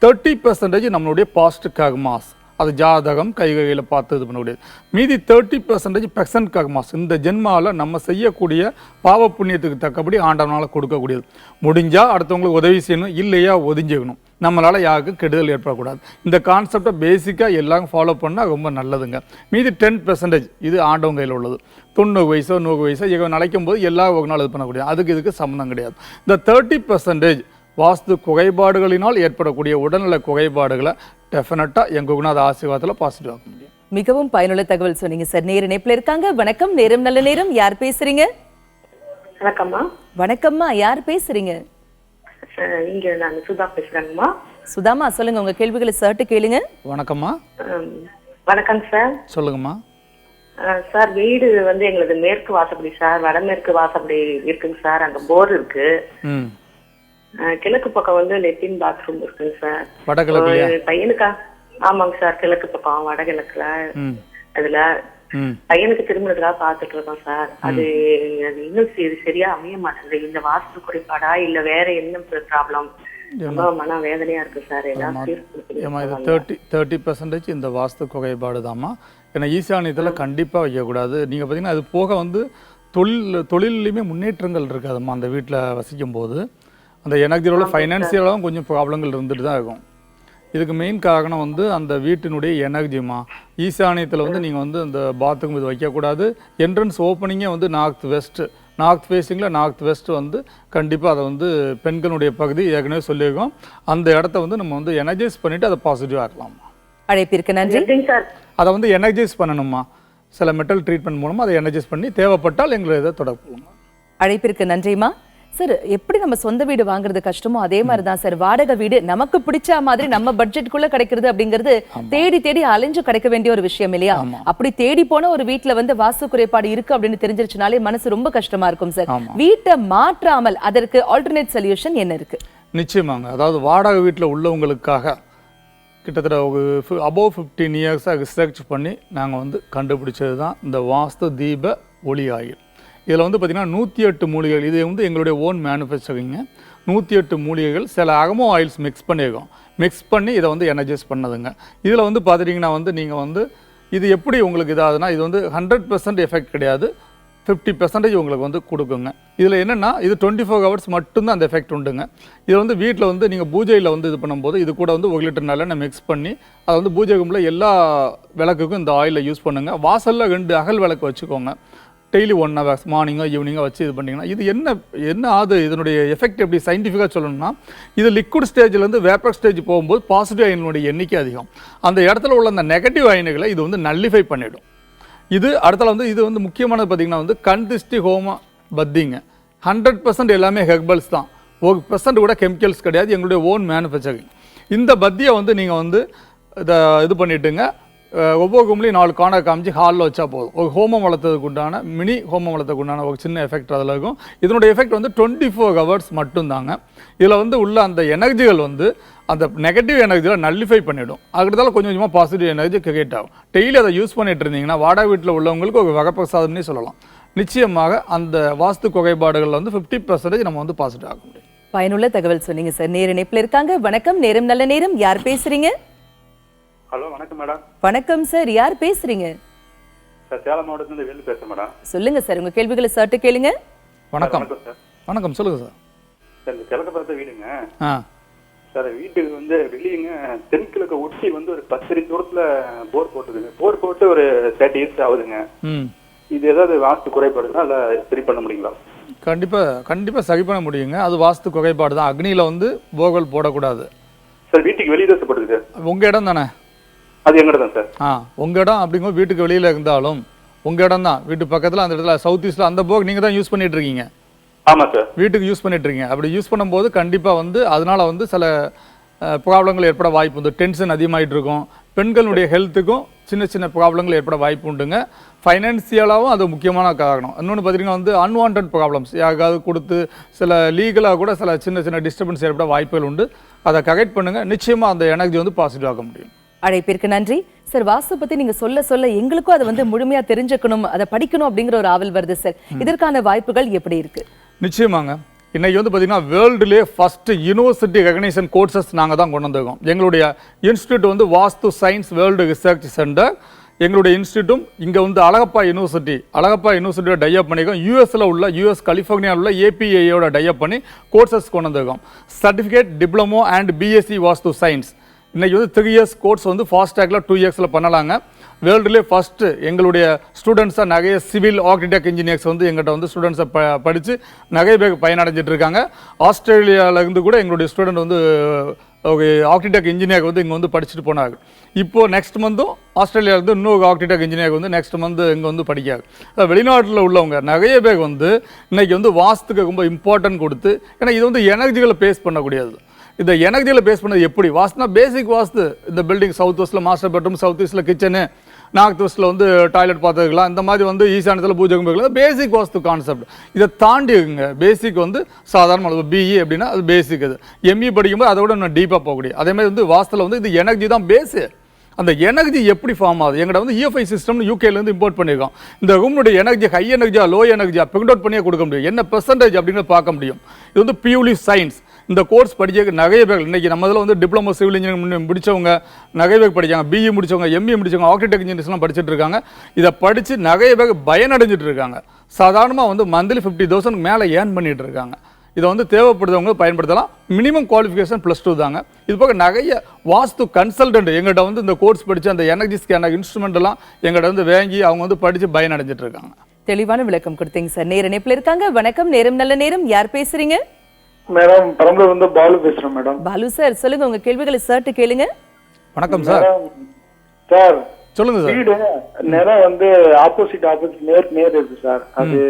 30% நம்மளுடைய பாஸ்ட் கர்மாஸ். அது ஜாதகம் கைகையில் பார்த்து இது பண்ணக்கூடியது. மீதி 30% பெர்சன்ட் கர்மாஸ். இந்த ஜென்மாவில் நம்ம செய்யக்கூடிய பாவ புண்ணியத்துக்கு தக்கபடி ஆண்டவனால் கொடுக்கக்கூடியது. முடிஞ்சால் அடுத்தவங்களுக்கு உதவி செய்யணும், இல்லையா ஒதுஞ்சிக்கணும். நம்மளால் யாருக்கும் கெடுதல் ஏற்படக்கூடாது. இந்த கான்செப்டை பேசிக்காக எல்லாரும் ஃபாலோ பண்ணால் ரொம்ப நல்லதுங்க. மீதி 10% இது ஆண்டவங்க கையில் உள்ளது. 90 வயசோ 100 வயசோ இவங்க நினைக்கும் போது எல்லா ஒரு நாள் இது பண்ணக்கூடிய அதுக்கு இதுக்கு சம்மந்தம் கிடையாது. இந்த 30% வாஸ்து குறைபாடுகளினால் ஏற்படக்கூடிய உடல்நல குறைபாடுகளை டெஃபினட்டாக எங்கள் குருநாத ஆசீர்வாதத்தில் பாசிட்டிவ் ஆக முடியும். மிகவும் பயனுள்ள தகவல் சொன்னீங்க சார். நேர இணைப்புல இருக்காங்க. வணக்கம், நேரம் நல்ல நேரம். யார் பேசுறீங்க? வணக்கம்மா. வணக்கம்மா, யார் பேசுறீங்க? இங்க நான் சுதா பேசுறேங்கம்மா. சுதாமா, சொல்லுங்க, உங்க கேள்விகளை சர்ட்டு கேளுங்க. வணக்கம்மா. வணக்கம் சார். சொல்லுங்கம்மா. சார், வீடு வந்து எங்களுக்கு மேற்கு வாசப்படி சார், வடமேற்கு வாசப்படி இருக்குங்க சார். அங்க போர் இருக்கு. கிழக்கு பக்கம் வந்து லெட்டின் பாத்ரூம் இருக்குங்க சார். வடகிழக்கு பையனுக்கா? ஆமாங்க சார், கிழக்கு பக்கம் வடகிழக்குல. அதுல பையனுக்கு திருமணத்துக்காக பாத்துட்டு இருக்கோம் சார். அது இன்னும் சரியா அமைய மாட்டேங்குது. இந்த வாஸ்து குறைபாடா இல்ல வேற என்ன ப்ராப்ளம் ரொம்ப மன வேதனையா இருக்கு சார். ஏமா இது 30% இந்த வாஸ்து குறைபாடு தாம்மா. ஏன்னா ஈசானியத்தில் கண்டிப்பாக வைக்கக்கூடாது. நீங்கள் பார்த்தீங்கன்னா அது போக வந்து தொழிலையுமே முன்னேற்றங்கள் இருக்காதும்மா. அந்த வீட்டில் வசிக்கும் போது அந்த எனர்ஜியோட ஃபைனான்சியலாகவும் கொஞ்சம் ப்ராப்ளங்கள் இருந்துட்டு தான் இருக்கும். இதுக்கு மெயின் காரணம் வந்து அந்த வீட்டினுடைய எனர்ஜிமா. ஈசானியத்தில் வந்து நீங்கள் வந்து அந்த பாத்ரூம் இது வைக்கக்கூடாது. என்ட்ரன்ஸ் ஓப்பனிங்கே வந்து நார்த் ஃபேஸிங்கில் நார்த் வெஸ்ட் வந்து கண்டிப்பாக அதை வந்து பெண்களுடைய பகுதி ஏற்கனவே சொல்லியிருக்கோம். அந்த இடத்த வந்து நம்ம வந்து எனர்ஜைஸ் பண்ணிவிட்டு அதை பாசிட்டிவாக இருக்கலாம்மா. அழைப்பிற்கு நன்றி சார். அதை வந்து எனர்ஜைஸ் பண்ணணுமா, சில மெட்டல் ட்ரீட்மெண்ட் மூலமாக அதை எனர்ஜைஸ் பண்ணி தேவைப்பட்டால் எங்களை இதை தொடர்பு. அழைப்பிற்கு நன்றிமா. சார், எப்படி நம்ம சொந்த வீடு வாங்குறது கஷ்டமோ அதே மாதிரிதான் சார் வாடகை வீடு நமக்கு பிடிச்ச மாதிரி நம்ம பட்ஜெட்குள்ள கிடைக்கிறது அப்படிங்கிறது தேடி தேடி அலைஞ்சு கிடைக்க வேண்டிய ஒரு விஷயம் இல்லையா? அப்படி தேடி போன ஒரு வீட்டுல வந்து வாஸ்து குறைபாடு இருக்கு அப்படின்னு தெரிஞ்சிருச்சுனாலே மனசு ரொம்ப கஷ்டமா இருக்கும் சார். வீட்டை மாற்றாமல் அதற்கு ஆல்டர்னேட் சொல்யூஷன் என்ன இருக்கு? நிச்சயமாங்க. அதாவது வாடகை வீட்டில் உள்ளவங்களுக்காக கிட்டத்தட்ட ஒரு அபோவ் 15 இயர்ஸாக ரிசர்ச் பண்ணி நாங்கள் வந்து கண்டுபிடிச்சது தான் இந்த வாஸ்து தீப ஒளி ஆயில். இதில் வந்து பார்த்திங்கன்னா 108 மூலிகைகள், இது வந்து எங்களுடைய ஓன் மேனுஃபேக்சரிங்க. 108 மூலிகைகள், சில அகமோ ஆயில்ஸ் மிக்ஸ் பண்ணியிருக்கோம். மிக்ஸ் பண்ணி இதை வந்து எனர்ஜைஸ் பண்ணதுங்க. இதில் வந்து பார்த்துட்டிங்கன்னா வந்து நீங்கள் வந்து இது எப்படி உங்களுக்கு இதாகுதுன்னா இது வந்து 100% எஃபெக்ட் கிடையாது, 50% உங்களுக்கு வந்து கொடுக்குங்க. இதில் என்னென்னா இது 24 ஹவர்ஸ் மட்டும்தான் அந்த எஃபெக்ட் உண்டுங்க. இதில் வந்து வீட்டில் வந்து நீங்கள் பூஜையில் வந்து இது பண்ணும்போது இது கூட வந்து 1 லிட்டர் நல்லெண்ணெய் மிக்ஸ் பண்ணி அதை வந்து பூஜை கும்பில் எல்லா விளக்குக்கும் இந்த ஆயிலை யூஸ் பண்ணுங்கள். வாசலில் 2 அகல் விளக்கு வச்சுக்கோங்க. டெய்லி 1 hour மார்னிங்கோ ஈவினிங்கோ வச்சு இது பண்ணிங்கன்னா இது என்ன ஆகுது, இதனுடைய எஃபெக்ட் எப்படி சயின்டிஃபிக்காக சொல்லணும்னா இது லிக்விட் ஸ்டேஜ்லேருந்து வேப்பர் ஸ்டேஜ் போகும்போது பாசிட்டிவ் அயனுடைய எண்ணிக்கை அதிகம். அந்த இடத்துல உள்ள அந்த நெகட்டிவ் அயனுகளை இது வந்து நல்லிஃபை பண்ணிவிடும். இது அடுத்தல வந்து இது வந்து முக்கியமானது பார்த்திங்கன்னா வந்து கண்திஷ்டி ஹோம பத்திங்க 100% எல்லாமே ஹெர்பல்ஸ் தான், 1% கூட கெமிக்கல்ஸ் கிடையாது, எங்களுடைய ஓன் மேனுஃபேக்சரிங். இந்த பத்தியை வந்து நீங்கள் வந்து இதை இது பண்ணிவிட்டுங்க. ஒவ்வொரு கும்பலையும் 4 கார்னர் காமிச்சு ஹாலில் வச்சா போதும். ஒரு ஹோமம் வளர்த்ததுக்கு உண்டான மினி ஹோமம் வளர்த்ததுக்கு உண்டான ஒரு சின்ன எஃபெக்ட் அதில் இருக்கும். இதனுடைய எஃபெக்ட் வந்து 24 ஹவர்ஸ் மட்டும்தாங்க. இதில் வந்து உள்ள அந்த எனர்ஜிகள் வந்து அந்த நெகட்டிவ் எனர்ஜியில் நல்லிஃபை பண்ணிவிடும். அதுக்கிட்டால கொஞ்சம் கொஞ்சமாக பாசிட்டிவ் எனர்ஜி கிரியேட் ஆகும். டெய்லி அதை யூஸ் பண்ணிட்டு இருந்தீங்கன்னா வாடகை வீட்டில் உள்ளவங்களுக்கு ஒரு வரப்பிரசாதம்னே சொல்லலாம். நிச்சயமாக அந்த வாஸ்து குறைபாடுகளில் வந்து 50% நம்ம வந்து பாசிட்டிவ் ஆக முடியும். பயனுள்ள தகவல் சொன்னீங்க சார். நேர இணைப்பில் இருக்காங்க. வணக்கம், நேரம் நல்ல நேரம். யார் பேசுறீங்க? ஹலோ, வணக்கம் மேடம். வணக்கம் சார், யார் பேசுறீங்க? சார், சேலம் மாவட்டத்துல வேலு பேசுறேன் மேடம். சொல்லுங்க சார், உங்க கேள்விகளை சர்ட்ட கேளுங்க. வணக்கம் சார். வணக்கம், சொல்லுங்க சார். சார், இந்த கிழக்கு பார்த்த வீடுங்க சார். வீட்டுக்கு வந்து வெளியங்க தென்கிழக்கு ஒட்டி வந்து ஒரு 10 அடி தூரத்துல போர் போட்டுதுங்க. போர் போட்டு ஒரு 30 years ஆகுதுங்க. இது ஏதாவது வாஸ்து குறைபாடுனா இல்ல சரி பண்ண முடியுங்களா? கண்டிப்பாக சரி பண்ண முடியுங்க. அது வாஸ்து குறைபாடு தான். அக்னியில் வந்து போர்வெல் போடக்கூடாது சார். வீட்டுக்கு வெளியே தான் போடுது சார். உங்கள் இடம் தானே? அது எங்க தான் சார்? உங்கள் இடம் அப்படிங்கும்போது வீட்டுக்கு வெளியில் இருந்தாலும் உங்கள் இடம் தான். வீட்டு பக்கத்தில் அந்த இடத்துல சவுத் ஈஸ்டில் அந்த போக் நீங்கள் தான் யூஸ் பண்ணிட்டு இருக்கீங்க. ஆமாம் சார். வீட்டுக்கு யூஸ் பண்ணிட்டு இருக்கீங்க. அப்படி யூஸ் பண்ணும்போது கண்டிப்பாக வந்து அதனால் வந்து சில ப்ராப்ளங்கள் ஏற்பட வாய்ப்பு உண்டு. டென்ஷன் அதிகமாகிட்டு இருக்கும். பெண்களுடைய ஹெல்த்துக்கும் சின்ன சின்ன ப்ராப்ளங்கள் ஏற்பட வாய்ப்பு உண்டுங்க. ஃபைனான்சியலாகவும் அது முக்கியமான காரணம். இன்னொன்று பார்த்தீங்கன்னா வந்து அன்வான்ட் ப்ராப்ளம்ஸ் யாருக்காவது கொடுத்து சில லீகலாக கூட சில சின்ன சின்ன டிஸ்டர்பன்ஸ் ஏற்பட வாய்ப்புகள் உண்டு. அதை கரெக்ட் பண்ணுங்கள். நிச்சயமாக அந்த எனர்ஜி வந்து பாசிட்டிவ் ஆக முடியும். அழைப்பிற்கு நன்றி சார். வாஸ்து பத்தி நீங்க சொல்ல எங்களுக்கும் அதை வந்து முழுமையா தெரிஞ்சுக்கணும், அதை படிக்கணும் அப்படிங்கிற ஒரு ஆவல் வருது சார். இதற்கான வாய்ப்புகள் எப்படி இருக்கு? நிச்சயமாங்க. இன்னைக்கு வந்து பார்த்தீங்கன்னா வேர்ல்டுலேயே ஃபர்ஸ்ட் யூனிவர்சிட்டி ரெகனைசேஷன் கோர்சஸ் நாங்கள் தான் கொண்டு வந்திருக்கோம். எங்களுடைய இன்ஸ்டியூட் வந்து வாஸ்து சயின்ஸ் வேர்ல்டு ரிசர்ச் சென்டர். எங்களுடைய இன்ஸ்டியூட்டும் இங்கே வந்து அழகப்பா யூனிவர்சிட்டியோட டைப் பண்ணியிருக்கோம். யூஎஸ் கலிஃபோர்னியாவில் உள்ள ஏபிஐயோட டைப் பண்ணி கோர்சஸ் கொண்டு வந்திருக்கோம். Certificate, diploma and BSc vastu science. இன்றைக்கி வந்து 3 years கோர்ஸ் வந்து ஃபாஸ்ட் ட்ராக்ல 2 yearsல பண்ணலாங்க. வேர்ல்டுலேயே ஃபஸ்ட்டு எங்களுடைய ஸ்டூடெண்ட்ஸாக நிறைய சிவில் ஆர்கிடெக்ட் இன்ஜினியர்ஸ் வந்து எங்கிட்ட வந்து ஸ்டூடெண்ட்ஸை படித்து நிறைய பேர் பயனடைஞ்சிட்டு இருக்காங்க. ஆஸ்திரேலியாவிலேருந்து கூட எங்களுடைய ஸ்டூடெண்ட் வந்து ஒரு ஆர்கிடெக்ட் இன்ஜினியர் வந்து இங்கே வந்து படிச்சுட்டு போனாங்க. இப்போது நெக்ஸ்ட் மந்த்தும் ஆஸ்திரேலியாவிலேருந்து இன்னொரு ஆர்கிடெக்ட் இன்ஜினியர் வந்து நெக்ஸ்ட் மந்த் இங்கே வந்து படிக்காங்க. வெளிநாட்டில் உள்ளவங்க நிறைய பேர் வந்து இன்றைக்கி வந்து வாஸ்துக்கு ரொம்ப இம்பார்ட்டன்ட் கொடுத்து, ஏன்னா இது வந்து எனர்ஜிகளை பேஸ் பண்ணக்கூடியது. இந்த எனர்ஜியில் பேஸ் பண்ணது எப்படி? வாஸ்துனா பேசிக் வாஸ்து. இந்த பில்டிங் சவுத் வெஸ்ட்டில் மாஸ்டர் பெட்ரூம், சவுத் ஈஸ்ட்டில் கிச்சனு, நார்த் வெஸ்ட்டில் வந்து டாய்லெட் பார்த்துக்கலாம், இந்த மாதிரி வந்து ஈசானத்தில் பூஜை கும்பிக்கலாம். பேசிக் வாஸ்து கான்செப்ட். இதை தாண்டி இருக்குங்க. பேசிக் வந்து சாதாரண அளவு பிஇ அப்படின்னா அது பேசிக். அது எம்இ படிக்கும்போது அதை விட இன்னும் டீப்பாக போகக்கூடிய. அதே மாதிரி வந்து வாஸ்துல வந்து இது எனர்ஜி தான் பேஸு. அந்த எனர்ஜி எப்படி ஃபார்ம் ஆகுது? எங்கள்கிட்ட வந்து இஎஃப்ஐ சிஸ்டம்னு யூகேலேருந்து இம்போர்ட் பண்ணியிருக்கோம். இந்த ரூமுடைய எனர்ஜி ஹை எனர்ஜியா லோ எனர்ஜியா பிரிண்ட் அவுட் பண்ணியே கொடுக்க முடியும். என்ன பெர்சன்டேஜ் அப்படிங்கிறத பார்க்க முடியும். இது வந்து பியூர்லி சயின்ஸ். இந்த கோர்ஸ் படிக்க நிறைய பேர் இன்னைக்கு நம்ம இதில் வந்து டிப்ளமோ சிவில் இன்ஜினியரிங் முடிச்சவங்க நிறைய பேர் படிக்காங்க, பிஇ முடிச்சவங்க, எம்இ முடிச்சவங்க, ஆர்கிடெக்ட் இன்ஜினியர்ஸ்லாம் படிச்சுட்டு இருக்காங்க. இதை படித்து நிறைய பேர் பயனடைஞ்சிட்டு இருக்காங்க. சாதாரணமாக வந்து மந்த்லி 50,000 மேலே ஏர்ன் பண்ணிட்டு இருக்காங்க. இதை வந்து தேவைப்படுறவங்க பயன்படுத்தலாம். மினிமம் குவாலிஃபிகேஷன் +2 தாங்க. இது போக நிறைய வாஸ்து கன்சல்டன்ட் எங்கிட்ட வந்து இந்த கோர்ஸ் படித்து அந்த எனர்ஜி ஸ்கேனர் இன்ஸ்ட்ருமெண்ட் எல்லாம் எங்கிட்ட வந்து வாங்கி அவங்க வந்து படித்து பயனடைஞ்சிட்டு இருக்காங்க. தெளிவான விளக்கம் கொடுத்தீங்க சார். நேர இணைப்புல இருக்காங்க. வணக்கம், நேரம் நல்ல நேரம். யார் பேசுறீங்க? மேடம், பெரம்பலூர் வந்து பாலு பேசுறேன் மேடம். பாலு சார், சொல்லுங்க உங்க கேள்விகளை சார்ட்டு கேளுங்க. வணக்கம் சார். சார் சொல்லுங்க சார். வீடு நேரம் வந்து ஆப்போசிட் நேர் இருக்கு சார். அது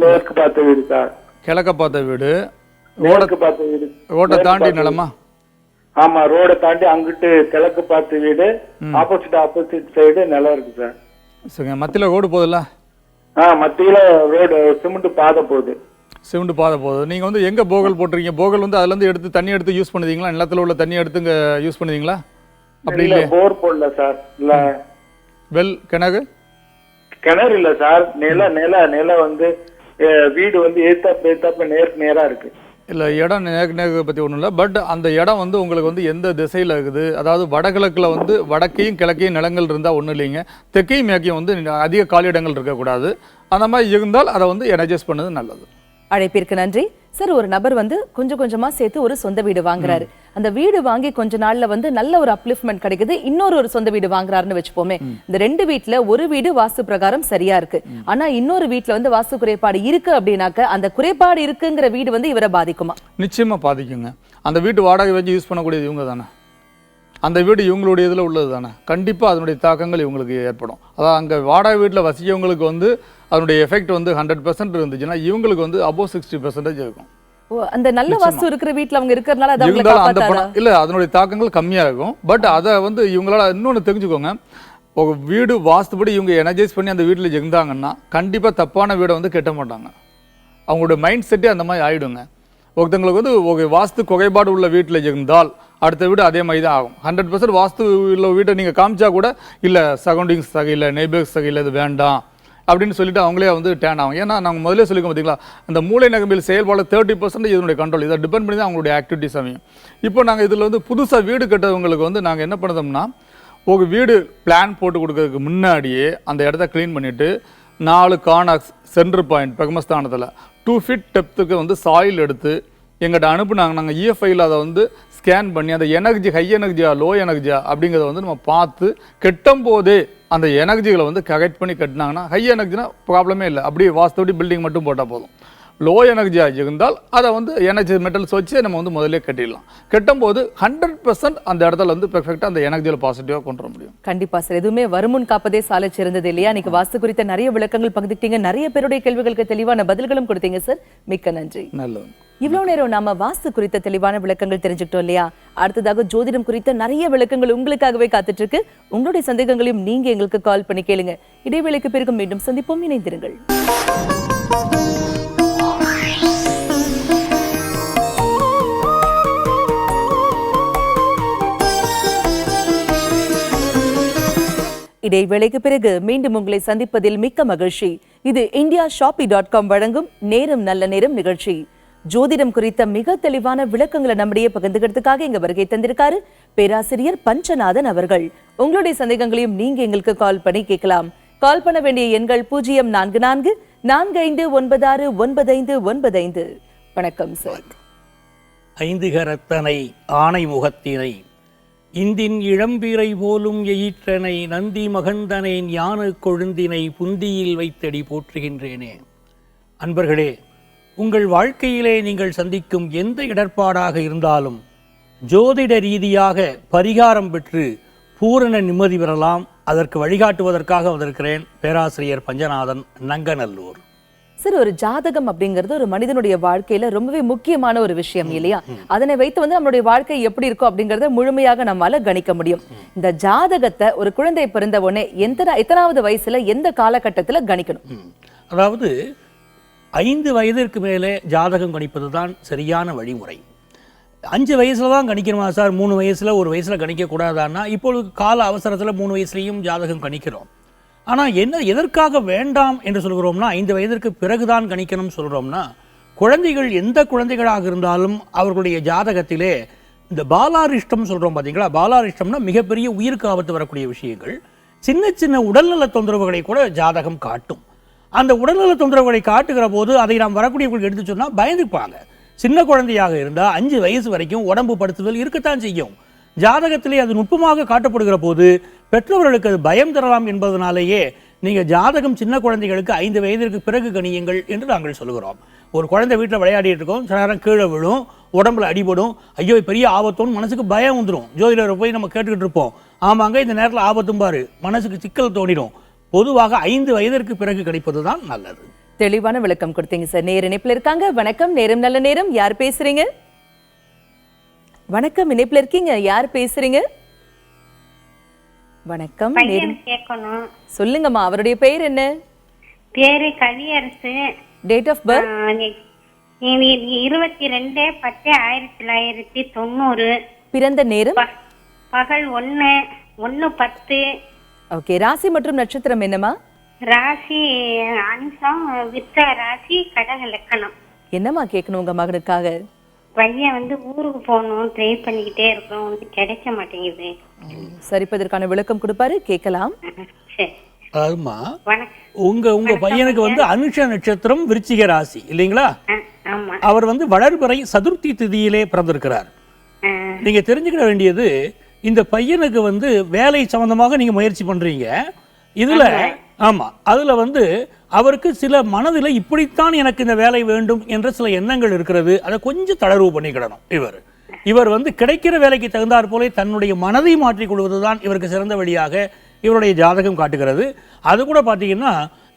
மேற்கு பார்த்த வீடு சார். கிழக்க பார்த்த வீடு, மேற்கு பார்த்த வீடு, ரோட்டை தாண்டி நிலமா? ஆமா, ரோட தாண்டி அங்கிட்டு கிழக்கு பார்த்த வீடு, ஆப்போசிட் சைடு நிலம் இருக்கு சார். சரிங்க. மத்தியில் ரோடு போகுதுல்ல? மத்தியில ரோடு சிமெண்ட் பாதை போகுது. சிமெண்ட் பாதை போகுது. நீங்கள் வந்து எங்கே போகல் போட்டிருக்கீங்க? போகல் வந்து அதுலேருந்து எடுத்து தண்ணி எடுத்து யூஸ் பண்ணுவீங்களா? நிலத்தில் உள்ள தண்ணி எடுத்து இங்கே யூஸ் பண்ணுவீங்களா? அப்படி இல்லை, போர் போடல சார். இல்ல வெல் கிணறு இல்ல சார். நில வந்து வீடு வந்து ஏத்தாப்ப நேரா இருக்கு. இல்லை, இடம் நேருக்கு பற்றி ஒன்றும் இல்லை. பட் அந்த இடம் வந்து உங்களுக்கு வந்து எந்த திசையில் இருக்குது? அதாவது வடகிழக்கில் வந்து வடக்கையும் கிழக்கையும் நிலங்கள் இருந்தால் ஒன்றும் இல்லைங்க. தெற்கையும் மேற்கையும் வந்து அதிக காலியிடங்கள் இருக்கக்கூடாது. அந்த மாதிரி இருந்தால் அதை வந்து எனர்ஜைஸ் பண்ணது நல்லது. அழைப்பிற்கு நன்றி சார். ஒரு நபர் வந்து கொஞ்சம் கொஞ்சமா சேர்த்து ஒரு சொந்த வீடு வாங்குறாரு. அந்த வீடு வாங்கி கொஞ்ச நாள்ல வந்து நல்ல ஒரு அப்லிஃப்ட்மெண்ட் கிடைக்குது. இன்னொரு சொந்த வீடு வாங்குறாருன்னு வச்சுப்போமே. இந்த 2 வீட்டுல ஒரு வீடு வாஸ்து பிரகாரம் சரியா இருக்கு, ஆனா இன்னொரு வீட்டுல வந்து வாஸ்து குறைபாடு இருக்கு அப்படின்னாக்க அந்த குறைபாடு இருக்குங்கிற வீடு வந்து இவரை பாதிக்குமா? நிச்சயமா பாதிக்குங்க. அந்த வீட்டு வாடகை வச்சு யூஸ் பண்ணக்கூடியது இவங்க தானே. அந்த வீடு இவங்களுடைய இதில் உள்ளது தானே. கண்டிப்பாக அதனுடைய தாக்கங்கள் இவங்களுக்கு ஏற்படும். அதாவது அங்கே வாடகை வீட்டில் வசிக்கவங்களுக்கு வந்து அதனுடைய எஃபெக்ட் வந்து 100% இருந்துச்சுன்னா இவங்களுக்கு வந்து above 60% இருக்கும். அந்த நல்ல வாஸ்து இருக்கிற வீட்டுல அவங்க இருக்கிறதுனால அது அவங்களை இருந்தாலும் அந்த காப்பாத்தாதா? பணம் இல்லை, அதனுடைய தாக்கங்கள் கம்மியாக இருக்கும். பட் அதை வந்து இவங்களால இன்னொன்று தெரிஞ்சுக்கோங்க. ஒரு வீடு வாஸ்துபடி இவங்க எனர்ஜைஸ் பண்ணி அந்த வீட்டில் இருந்தாங்கன்னா கண்டிப்பாக தப்பான வீடை வந்து கட்ட மாட்டாங்க. அவங்களோட மைண்ட் செட்டே அந்த மாதிரி ஆகிடுங்க. ஒருத்தங்களுக்கு வந்து ஒரு வாஸ்து குறைபாடு உள்ள வீட்டில் இருந்தால் அடுத்த வீடு அதே மாதிரி தான் ஆகும். 100% வாஸ்து உள்ள வீட்டை நீங்கள் காமிச்சா கூட இல்லை சரௌண்டிங்ஸ் சரியில்லை, நெய்பர்ஸ் சரியில்லை, இது வேண்டாம் அப்படின்னு சொல்லிட்டு அவங்களே வந்து டேன் ஆகும். ஏன்னா நாங்கள் முதலே சொல்லிக்க பார்த்தீங்களா, அந்த மூளை நரம்பியல் செயல்பாடு 30% இதனுடைய கண்ட்ரோல். இதை டிபெண்ட் பண்ணி தான் அவங்களுடைய ஆக்டிவிட்டிஸ் அமையும். இப்போ நாங்கள் இதில் வந்து புதுசாக வீடு கட்டுறவங்களுக்கு வந்து நாங்கள் என்ன பண்ணுறோம்னா, ஒரு வீடு பிளான் போட்டு கொடுக்கறதுக்கு முன்னாடியே அந்த இடத்த க்ளீன் பண்ணிவிட்டு 4 கார்னர்ஸ் சென்டர் பாயிண்ட் பெகமஸ்தானத்தில் 2 ஃபீட் டெப்த்துக்கு வந்து சாயில் எடுத்து எங்கிட்ட அனுப்புனாங்க. நாங்கள் இஎஃப்ஐயில் அதை வந்து ஸ்கேன் பண்ணி அந்த எனர்ஜி ஹை எனர்ஜியா லோ எனர்ஜியா அப்படிங்கிறத வந்து நம்ம பார்த்து கெட்டும் போதே அந்த எனர்ஜிகளை வந்து கரெக்ட் பண்ணி கட்டினாங்கன்னா ஹை எனர்ஜினா ப்ராப்ளமே இல்லை. அப்படியே வாஸ்துபடி பில்டிங் மட்டும் போட்டால் போதும். லோ எனர்ஜியாக இருந்தால் அதை வந்து எனர்ஜி மெட்டல்ஸ் வச்சு நம்ம வந்து முதல்ல கட்டிடலாம். கட்டும் போது 100% அந்த இடத்துல வந்து பெர்ஃபெக்டாக அந்த எனர்ஜியில் பாசிட்டிவாக கொண்டு வர முடியும். கண்டிப்பா சார். எதுவுமே வருமுன் காப்பதே சாலை சிறந்தது இல்லையா? இன்னைக்கு வாஸ்து குறித்த நிறைய விளக்கங்கள் பகிர்ந்துட்டீங்க. நிறைய பேருடைய கேள்விகளுக்கு தெளிவான பதில்களும் கொடுத்தீங்க சார். மிக்க நன்றி. நல்லது. இவ்வளவு நேரம் நாம வாஸ்து குறித்த தெளிவான விளக்கங்கள் தெரிஞ்சுக்கிட்டோம் இல்லையா? அடுத்ததாக ஜோதிடம் குறித்த நிறைய விளக்கங்கள் உங்களுக்காகவே காத்துட்டு இருக்கு. உங்களுடைய சந்தேகங்களையும் நீங்க எங்களுக்கு கால் பண்ணி கேளுங்க. இடைவேளைக்கு பிறகு மீண்டும் சந்திப்போம். இணைந்திருங்கள். இடைவேளைக்கு பிறகு மீண்டும் உங்களை சந்திப்பதில் மிக்க மகிழ்ச்சி. இது indiashopee.com வழங்கும் நேரம் நல்ல நேரம் நிகழ்ச்சி. ஜோதிடம் குறித்த மிக தெளிவான விளக்கங்களை நம்முடைய பகிர்ந்துக்கிறதுக்காக இங்க வருகை தந்திருக்காரு பேராசிரியர் பஞ்சநாதன் அவர்கள். உங்களுடைய சந்தேகங்களையும் நீங்க எங்களுக்கு கால் பண்ணி கேட்கலாம். கால் பண்ண வேண்டிய எண்கள் 0444596955. வணக்கம் சார். 5 கரத்தனை ஆணை முகத்தினை இந்தின் இளம்பிறை போலும் எயிற்றனை நந்தி மகந்தனை ஞான கொழுந்தினை புந்தியில் வைத்தடி போற்றுகின்றேனே. அன்பர்களே, உங்கள் வாழ்க்கையிலே நீங்கள் சந்திக்கும் எந்த இடர்பாடாக இருந்தாலும் ஜோதிட ரீதியாக பரிகாரம் பெற்று பூரண நிம்மதி பெறலாம். அதற்கு வழிகாட்டுவதற்காக வந்திருக்கிறேன் பேராசிரியர் பஞ்சநாதன், நங்கநல்லூர். சார், ஒரு ஜாதகம் அப்படிங்கிறது ஒரு மனிதனுடைய வாழ்க்கையில ரொம்பவே முக்கியமான ஒரு விஷயம் இல்லையா? அதனை வைத்து வந்து நம்மளுடைய வாழ்க்கை எப்படி இருக்கும் அப்படிங்கறத முழுமையாக நம்மால கணிக்க முடியும். இந்த ஜாதகத்தை ஒரு குழந்தை பிறந்த உடனே எத்தனாவது வயசுல எந்த காலகட்டத்துல கணிக்கணும்? அதாவது 5 வயதிற்கு மேலே ஜாதகம் கணிப்பது தான் சரியான வழிமுறை. 5 வயசுல தான் கணிக்கணுமா சார்? 3 வயசுல 1 வயசுல கணிக்க கூடாதான்னா, இப்பொழுது கால அவசரத்துல 3 வயசுலையும் ஜாதகம் கணிக்கிறோம். ஆனால் எதற்காக வேண்டாம் என்று சொல்கிறோம்னா, 5 வயதிற்கு பிறகுதான் கணிக்கணும் சொல்கிறோம்னா, குழந்தைகள் எந்த குழந்தைகளாக இருந்தாலும் அவர்களுடைய ஜாதகத்திலே இந்த பாலாரிஷ்டம் சொல்கிறோம் பார்த்தீங்களா, பாலாரிஷ்டம்னா மிகப்பெரிய உயிருக்கு ஆபத்து வரக்கூடிய விஷயங்கள். சின்ன சின்ன உடல்நல தொந்தரவுகளை கூட ஜாதகம் காட்டும். அந்த உடல்நல தொந்தரவுகளை காட்டுகிற போது அதை நாம் வரக்கூடியவர்களுக்கு எடுத்து சொன்னால் பயந்துப்பாங்க. சின்ன குழந்தையாக இருந்தால் 5 வயசு வரைக்கும் உடம்பு படுத்துதல் இருக்கத்தான் செய்யும். ஜாதகத்திலே அது நுட்பமாக காட்டப்படுகிற போது பெற்றவர்களுக்கு அது பயம் தரலாம் என்பதனாலேயே நீங்கள் ஜாதகம் சின்ன குழந்தைகளுக்கு 5 வயதிற்கு பிறகு கணியுங்கள் என்று நாங்கள் சொல்கிறோம். ஒரு குழந்தை வீட்டில் விளையாடிட்டு இருக்கோம், சில நேரம் கீழே விழும், உடம்புல அடிபடும், ஐயோ பெரிய ஆபத்தோன்னு மனசுக்கு பயம் வந்துடும். ஜோதிடரை போய் நம்ம கேட்டுக்கிட்டு இருப்போம், ஆமாங்க இந்த நேரத்தில் ஆபத்தும் பாரு, மனசுக்கு சிக்கல் தோணிடும். பொதுவாக 5 வயதிற்கு பிறகு கிடைப்பது தான் நல்லது. தெளிவான விளக்கம் கொடுத்தீங்க சார். நேர இணைப்புல இருக்காங்க. வணக்கம், நேரம் நல்ல நேரம். யார் பேசுறீங்க? வணக்கம், இணைப்புல இருக்கீங்க. யார் பேசுறீங்க? வணக்கம். கேட்கணும். சொல்லுங்கம்மா, அவருடைய பெயர் என்ன? பேரு கவியரசு. Date of birth? 22/10/1990. பிறந்த நேரம்? பகல் 1:10. ஓகே. ராசி மற்றும் நட்சத்திரம் என்னமா? ராசி அனுஷம், விருச்ச ராசி, கடக லக்கணம். என்னம்மா கேட்கணும் உங்க மகனுக்காக? பையன் ஊருக்கு போகணும், ட்ரை பண்ணிக்கிட்டே இருக்கோம், கிடைக்க மாட்டேங்குது. சரிப்பதற்கான விளக்கம் கொடுப்பாரு, கேட்கலாம். சரி. அதுமா உங்க பையனுக்கு அனுஷ நட்சத்திரம், விருச்சிக ராசி இல்லைங்களா? அவர் வளர்பிறை சதுர்த்தி திதியிலே பிறந்திருக்கிறார். நீங்க தெரிஞ்சுக்கிட வேண்டியது, இந்த பையனுக்கு வேலை சம்பந்தமாக நீங்க முயற்சி பண்றீங்க. இதுல அதுல அவருக்கு சில மனதில் இப்படித்தான் எனக்கு இந்த வேலை வேண்டும் என்ற சில எண்ணங்கள் இருக்கிறது. அதை கொஞ்சம் தளர்வு பண்ணிக்கிடணும். இவர் கிடைக்கிற வேலைக்கு தகுந்தாற் போல தன்னுடைய மனதை மாற்றிக் கொள்வதுதான் இவருக்கு சிறந்த வழியாக இவருடைய ஜாதகம் காட்டுகிறது. அது கூட பார்த்தீங்கன்னா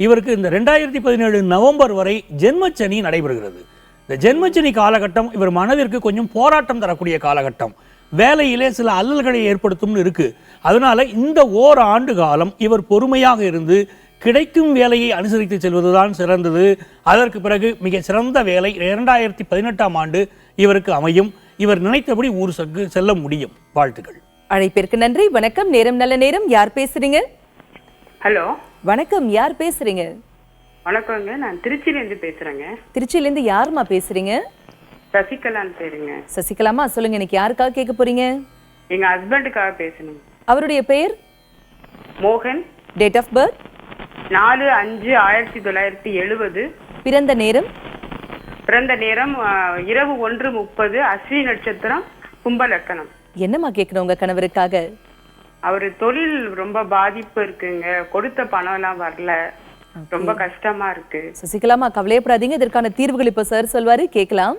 இவருக்கு இந்த 2017 நவம்பர் வரை ஜென்மச்சனி நடைபெறுகிறது. இந்த ஜென்மச்சனி காலகட்டம் இவர் மனதிற்கு கொஞ்சம் போராட்டம் தரக்கூடிய காலகட்டம், வேலையிலே சில அல்லல்களை ஏற்படுத்தும்னு இருக்கு. அதனால இந்த ஓராண்டு காலம் இவர் பொறுமையாக இருந்து கிடைக்கும் வேலையை அனுசரித்து செல்வதுதான் சிறந்தது. அதற்கு பிறகு மிக சிறந்த வேலை 2018ஆம் ஆண்டு இவருக்கு அமையும். இவர் நினைத்தபடி ஊர் செல்ல முடியும். வாழ்த்துக்கள். அழைப்பிற்கு நன்றி. வணக்கம், நேரம் நல்ல நேரம். யார் பேசுறீங்க? ஹலோ, வணக்கம். யார் பேசுறீங்க? வணக்கங்க, நான் திருச்சியிலேருந்து பேசுறேங்க. திருச்சியிலேருந்து யாருமா பேசுறீங்க? சசிகலான்னு பேருங்க. சசிகலாமா, சொல்லுங்க, இன்னைக்கு யாருக்காக கேட்க போறீங்க? எங்க ஹஸ்பண்டுக்காக பேசணும். அவருடைய பெயர்? மோகன். Date of birth? 4/5/1970. பிறந்த நேரம்? பிறந்த நேரம் இரவு 1:30, அஸ்வினி நட்சத்திரம், கும்ப லக்கணம். என்னம்மா கேட்கணும் உங்க கணவருக்காக? அவரு தொழில் ரொம்ப பாதிப்பு இருக்குங்க, கொடுத்த பணம் எல்லாம் வரல, ரொம்ப கஷ்டமா இருக்கு. சசிகலாமா, கவலையப்படாதீங்க, இதற்கான தீர்வுகள் இப்ப சார் சொல்வாரு, கேட்கலாம்.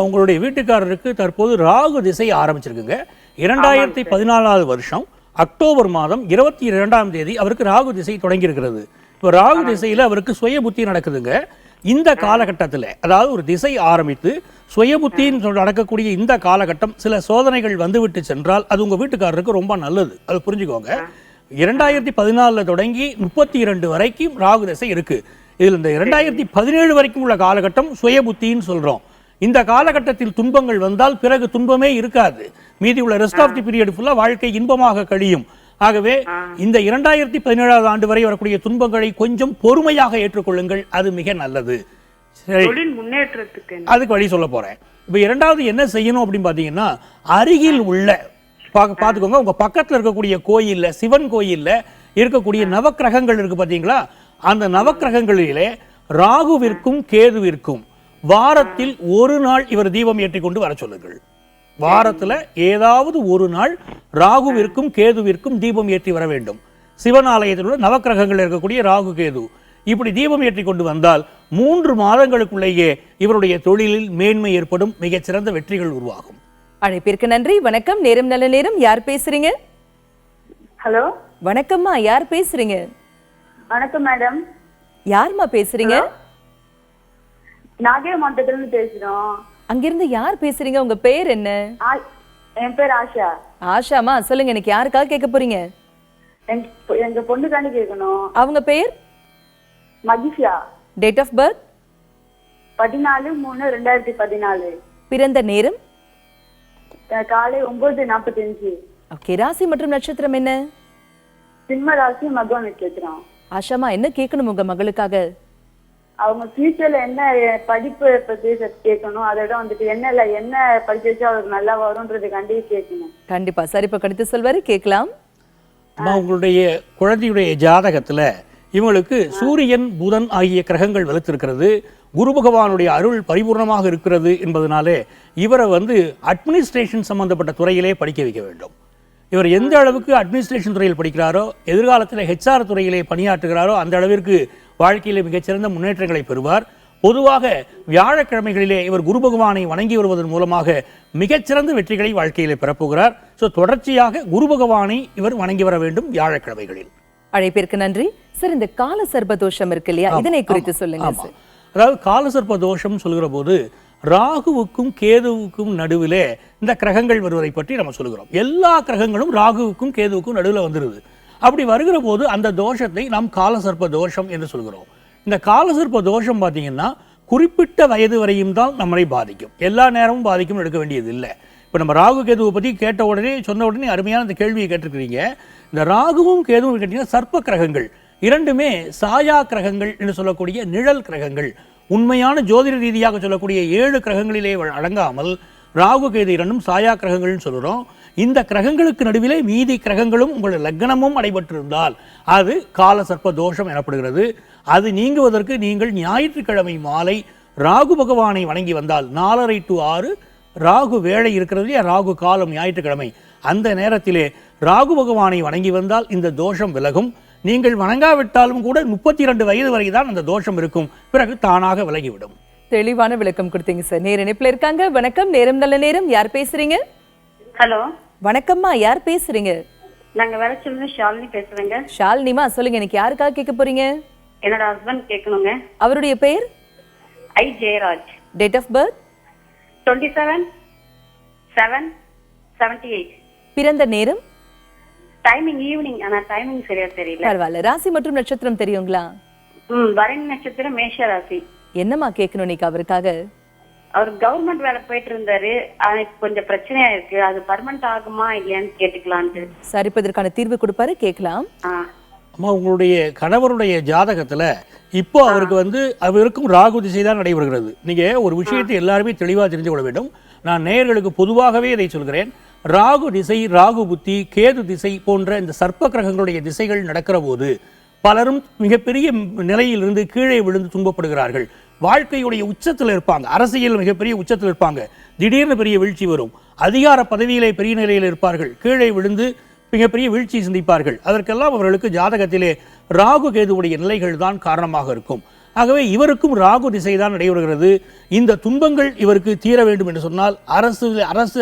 உங்களுடைய வீட்டுக்காரருக்கு தற்போது ராகு திசை ஆரம்பிச்சிருக்குங்க. 2014 வருஷம் அக்டோபர் மாதம் 22ஆம் தேதி அவருக்கு ராகு திசை தொடங்கி இருக்கிறது. இப்போ ராகு திசையில அவருக்கு சுய புத்தி நடக்குதுங்க. இந்த காலகட்டத்தில், அதாவது ஒரு திசை ஆரம்பித்து சுய புத்தின்னு நடக்கக்கூடிய இந்த காலகட்டம் சில சோதனைகள் வந்துவிட்டு சென்றால் அது உங்க வீட்டுக்காரருக்கு ரொம்ப நல்லது. அது புரிஞ்சுக்கோங்க. 2014 தொடங்கி 32 வரைக்கும் ராகு திசை இருக்கு. இதில் இந்த 2017 வரைக்கும் உள்ள காலகட்டம் சுய புத்தின்னு சொல்றோம். இந்த காலகட்டத்தில் துன்பங்கள் வந்தால் பிறகு துன்பமே இருக்காது. மீதி உள்ள ரெஸ்ட் ஆஃப் தி பீரியட் ஃபுல்லா வாழ்க்கை இன்பமாக கழியும். ஆகவே இந்த 2017ஆம் ஆண்டு வரை வரக்கூடிய துன்பங்களை கொஞ்சம் பொறுமையாக ஏற்றுக்கொள்ளுங்கள், அது மிக நல்லது. முன்னேற்றத்துக்கு அதுக்கு வழி சொல்ல போறேன். இப்ப இரண்டாவது என்ன செய்யணும் அப்படின்னு பாத்தீங்கன்னா, அருகில் உள்ள பாத்துக்கோங்க, உங்க பக்கத்துல இருக்கக்கூடிய கோயில்ல, சிவன் கோயில்ல இருக்கக்கூடிய நவக்கிரகங்கள் இருக்கு பாத்தீங்களா, அந்த நவக்கிரகங்களிலே ராகுவிற்கும் கேதுவிற்கும் வாரத்தில் ஒரு நாள் இவர் தீபம் ஏற்றி கொண்டு வர சொல்லுங்கள். வாரத்துல ஏதாவது ஒரு நாள் ராகுவிற்கும் கேதுவிற்கும் தீபம் ஏற்றி வர வேண்டும். சிவன் ஆலயத்தில் உள்ள நவக்கிரகங்கள் இருக்கக்கூடிய ராகு கேது இப்படி தீபம் ஏற்றி கொண்டு வந்தால் 3 மாதங்களுக்குள்ளேயே இவருடைய தொழிலில் மேன்மை ஏற்படும், மிகச்சிறந்த வெற்றிகள் உருவாகும். அழைப்பிற்கு நன்றி. வணக்கம், நேரம் நல்ல நேரம். யார் பேசுறீங்க? ஹலோ, வணக்கம்மா, யார் பேசுறீங்க? வணக்கம் மேடம். யாருமா பேசுறீங்க? நாகே மாவட்டத்துல பேசுறோம். அங்கிருந்து யார் பேசுறீங்க? உங்க பேர் என்ன? என் பேர் ஆஷா. ஆஷாமா, சொல்லுங்க, எனக்கு யாருக்காக கேட்க போறீங்க? எங்க பொண்ணுக்காண்டி கேட்கணும். அவங்க பேர்? மகிஷா. Date of birth? 14/3/2014. பிறந்த நேரம்? காலை 9:45. ஓகே. ராசி மற்றும் நட்சத்திரம் என்ன? சிம்ம ராசி, மகம் நட்சத்திரம். ஆஷாமா, என்ன கேட்கணும் உங்க மகளுக்காக? அவங்க ஃபியூச்சர்ல என்ன படிப்பு பத்தி கேட்கணும். அதோட வந்துட்டு என்ன படிச்சு வச்சா அவருக்கு நல்லா வரும்ன்றதுக்காண்டி கேட்கணும். கண்டிப்பா சார், இப்ப கணித்து சொல்வாரு, கேட்கலாம். உங்களுடைய குழந்தையுடைய ஜாதகத்துல இவங்களுக்கு சூரியன் புதன் ஆகிய கிரகங்கள் வலுத்திருக்கிறது, குரு பகவானுடைய அருள் பரிபூர்ணமாக இருக்கிறது என்பதனாலே இவரை அட்மினிஸ்ட்ரேஷன் சம்பந்தப்பட்ட துறையிலே படிக்க வைக்க வேண்டும். இவர் எந்த அளவுக்கு அட்மினிஸ்ட்ரேஷன் துறையில் படிக்கிறாரோ, எதிர்காலத்தில் ஹெச்ஆர் துறையிலே பணியாற்றுகிறாரோ அந்த அளவிற்கு வாழ்க்கையிலே மிகச்சிறந்த முன்னேற்றங்களை பெறுவார். பொதுவாக வியாழக்கிழமைகளிலே இவர் குரு பகவானை வணங்கி வருவதன் மூலமாக மிகச்சிறந்த வெற்றிகளை வாழ்க்கையிலே பெறப்போகிறார். ஸோ தொடர்ச்சியாக குரு பகவானை இவர் வணங்கி வர வேண்டும் வியாழக்கிழமைகளில். அழைப்பிற்கு நன்றி சார். இந்த கால சர்ப தோஷம் இருக்கு இல்லையா, இதனை குறித்து சொல்லுங்க சார். அதாவது கால சர்ப தோஷம் சொல்கிற போது ராகுவுக்கும் கேதுவுக்கும் நடுவிலே இந்த கிரகங்கள் வருவதை பற்றி நம்ம சொல்கிறோம். எல்லா கிரகங்களும் ராகுவுக்கும் கேதுவுக்கும் நடுவில் வந்துருது. அப்படி வருகிற போது அந்த தோஷத்தை நாம் காலசர்ப்ப தோஷம் என்று சொல்கிறோம். இந்த காலசர்ப்ப தோஷம் பார்த்தீங்கன்னா குறிப்பிட்ட வயது வரையும் தான் நம்மளை பாதிக்கும், எல்லா நேரமும் பாதிக்கும் எடுக்க வேண்டியது இல்லை. இப்போ நம்ம ராகு கேதுவை பற்றி கேட்ட உடனே சொன்ன உடனே அருமையான இந்த கேள்வியை கேட்டிருக்கிறீங்க. இந்த ராகுவும் கேதுவும் கேட்டீங்கன்னா சர்ப்ப கிரகங்கள், இரண்டுமே சாயா கிரகங்கள் என்று சொல்லக்கூடிய நிழல் கிரகங்கள். உண்மையான ஜோதிட ரீதியாக சொல்லக்கூடிய 7 கிரகங்களிலே அடங்காமல் ராகு கேது இரண்டும் சாயா கிரகங்கள்னு சொல்கிறோம். இந்த கிரகங்களுக்கு நடுவிலே மீதி கிரகங்களும் உங்கள் லக்னமும் அடைபட்டிருந்தால் அது கால சர்ப்ப தோஷம் எனப்படுகிறது. அது நீங்குவதற்கு நீங்கள் ஞாயிற்றுக்கிழமை மாலை ராகு பகவானை வணங்கி வந்தால் 4:30 to 6 ராகு வேளை இருக்கிறது, ராகு காலம் ஞாயிற்றுக்கிழமை, அந்த நேரத்திலே ராகு பகவானை வணங்கி வந்தால் இந்த தோஷம் விலகும். நீங்கள் வணங்காவிட்டாலும் கூட 32 வயது வரை தான் அந்த தோஷம் இருக்கும், பிறகு தானாக விலகிவிடும். தெளிவான விளக்கம் கொடுத்தீங்க சார். நேர இணைப்புல இருக்காங்க. வணக்கம், நேரம் நல்ல நேரம். யார் பேசுறீங்க? ஹலோ, வணக்கம்மா, யார் பேசுறீங்க? நாங்க வேலைச்சல்ல ஷாலினி பேசுறேங்க. ஷாலினிமா, சொல்லுங்க, எனக்கு யாருக்காக கேட்க போறீங்க? என்னோட ஹஸ்பண்ட் கேட்கணுங்க. அவருடைய பெயர்? I Jayaraj. Date of birth? 27/7/78. பிறந்த நேரம்? டைமிங் ஈவினிங், ஆனா டைமிங் சரியா தெரியல. பரவாயில்ல. ராசி மற்றும் நட்சத்திரம் தெரியுங்களா? பரணி நட்சத்திரம், மேஷ ராசி. என்னம்மா கேட்கணும் இன்னைக்கு அவருக்காக? அவர் கவர்மெண்ட் வேலை போயிட்டு இருந்தாரு, கொஞ்சம் பிரச்சனையா இருக்கு, அது பர்மனன்ட் ஆகுமா இல்லையான்னு கேட்டுக்கலான்ட்டு. சரி, இப்ப இதற்கான தீர்வு கொடுப்பாரு, கேட்கலாம். அம்மா, உங்களுடைய கணவருடைய ஜாதகத்துல இப்போ அவருக்கு அவருக்கும் ராகு திசை தான் நடைபெறுகிறது. நீங்க ஒரு விஷயத்தை எல்லாருமே தெளிவாக தெரிந்து கொள்ள வேண்டும். நான் நேயர்களுக்கு பொதுவாகவே இதை சொல்கிறேன். ராகு திசை, ராகு புத்தி, கேது திசை போன்ற இந்த சர்ப்ப கிரகங்களுடைய திசைகள் நடக்கிற போது பலரும் மிகப்பெரிய நிலையிலிருந்து கீழே விழுந்து துன்பப்படுகிறார்கள். வாழ்க்கையுடைய உச்சத்தில் இருப்பாங்க, அரசியல் மிகப்பெரிய உச்சத்தில் இருப்பாங்க, திடீர்னு பெரிய வீழ்ச்சி வரும். அதிகார பதவியிலே பெரிய நிலையில் இருப்பார்கள், கீழே விழுந்து மிகப்பெரிய வீழ்ச்சி சிந்திப்பார்கள். அதற்கெல்லாம் அவர்களுக்கு ஜாதகத்திலே ராகு கேதுவுடைய நிலைகள் தான் காரணமாக இருக்கும். ஆகவே இவருக்கும் ராகு திசை தான் நடைபெறுகிறது. இந்த துன்பங்கள் இவருக்கு தீர வேண்டும் என்று சொன்னால், அரசு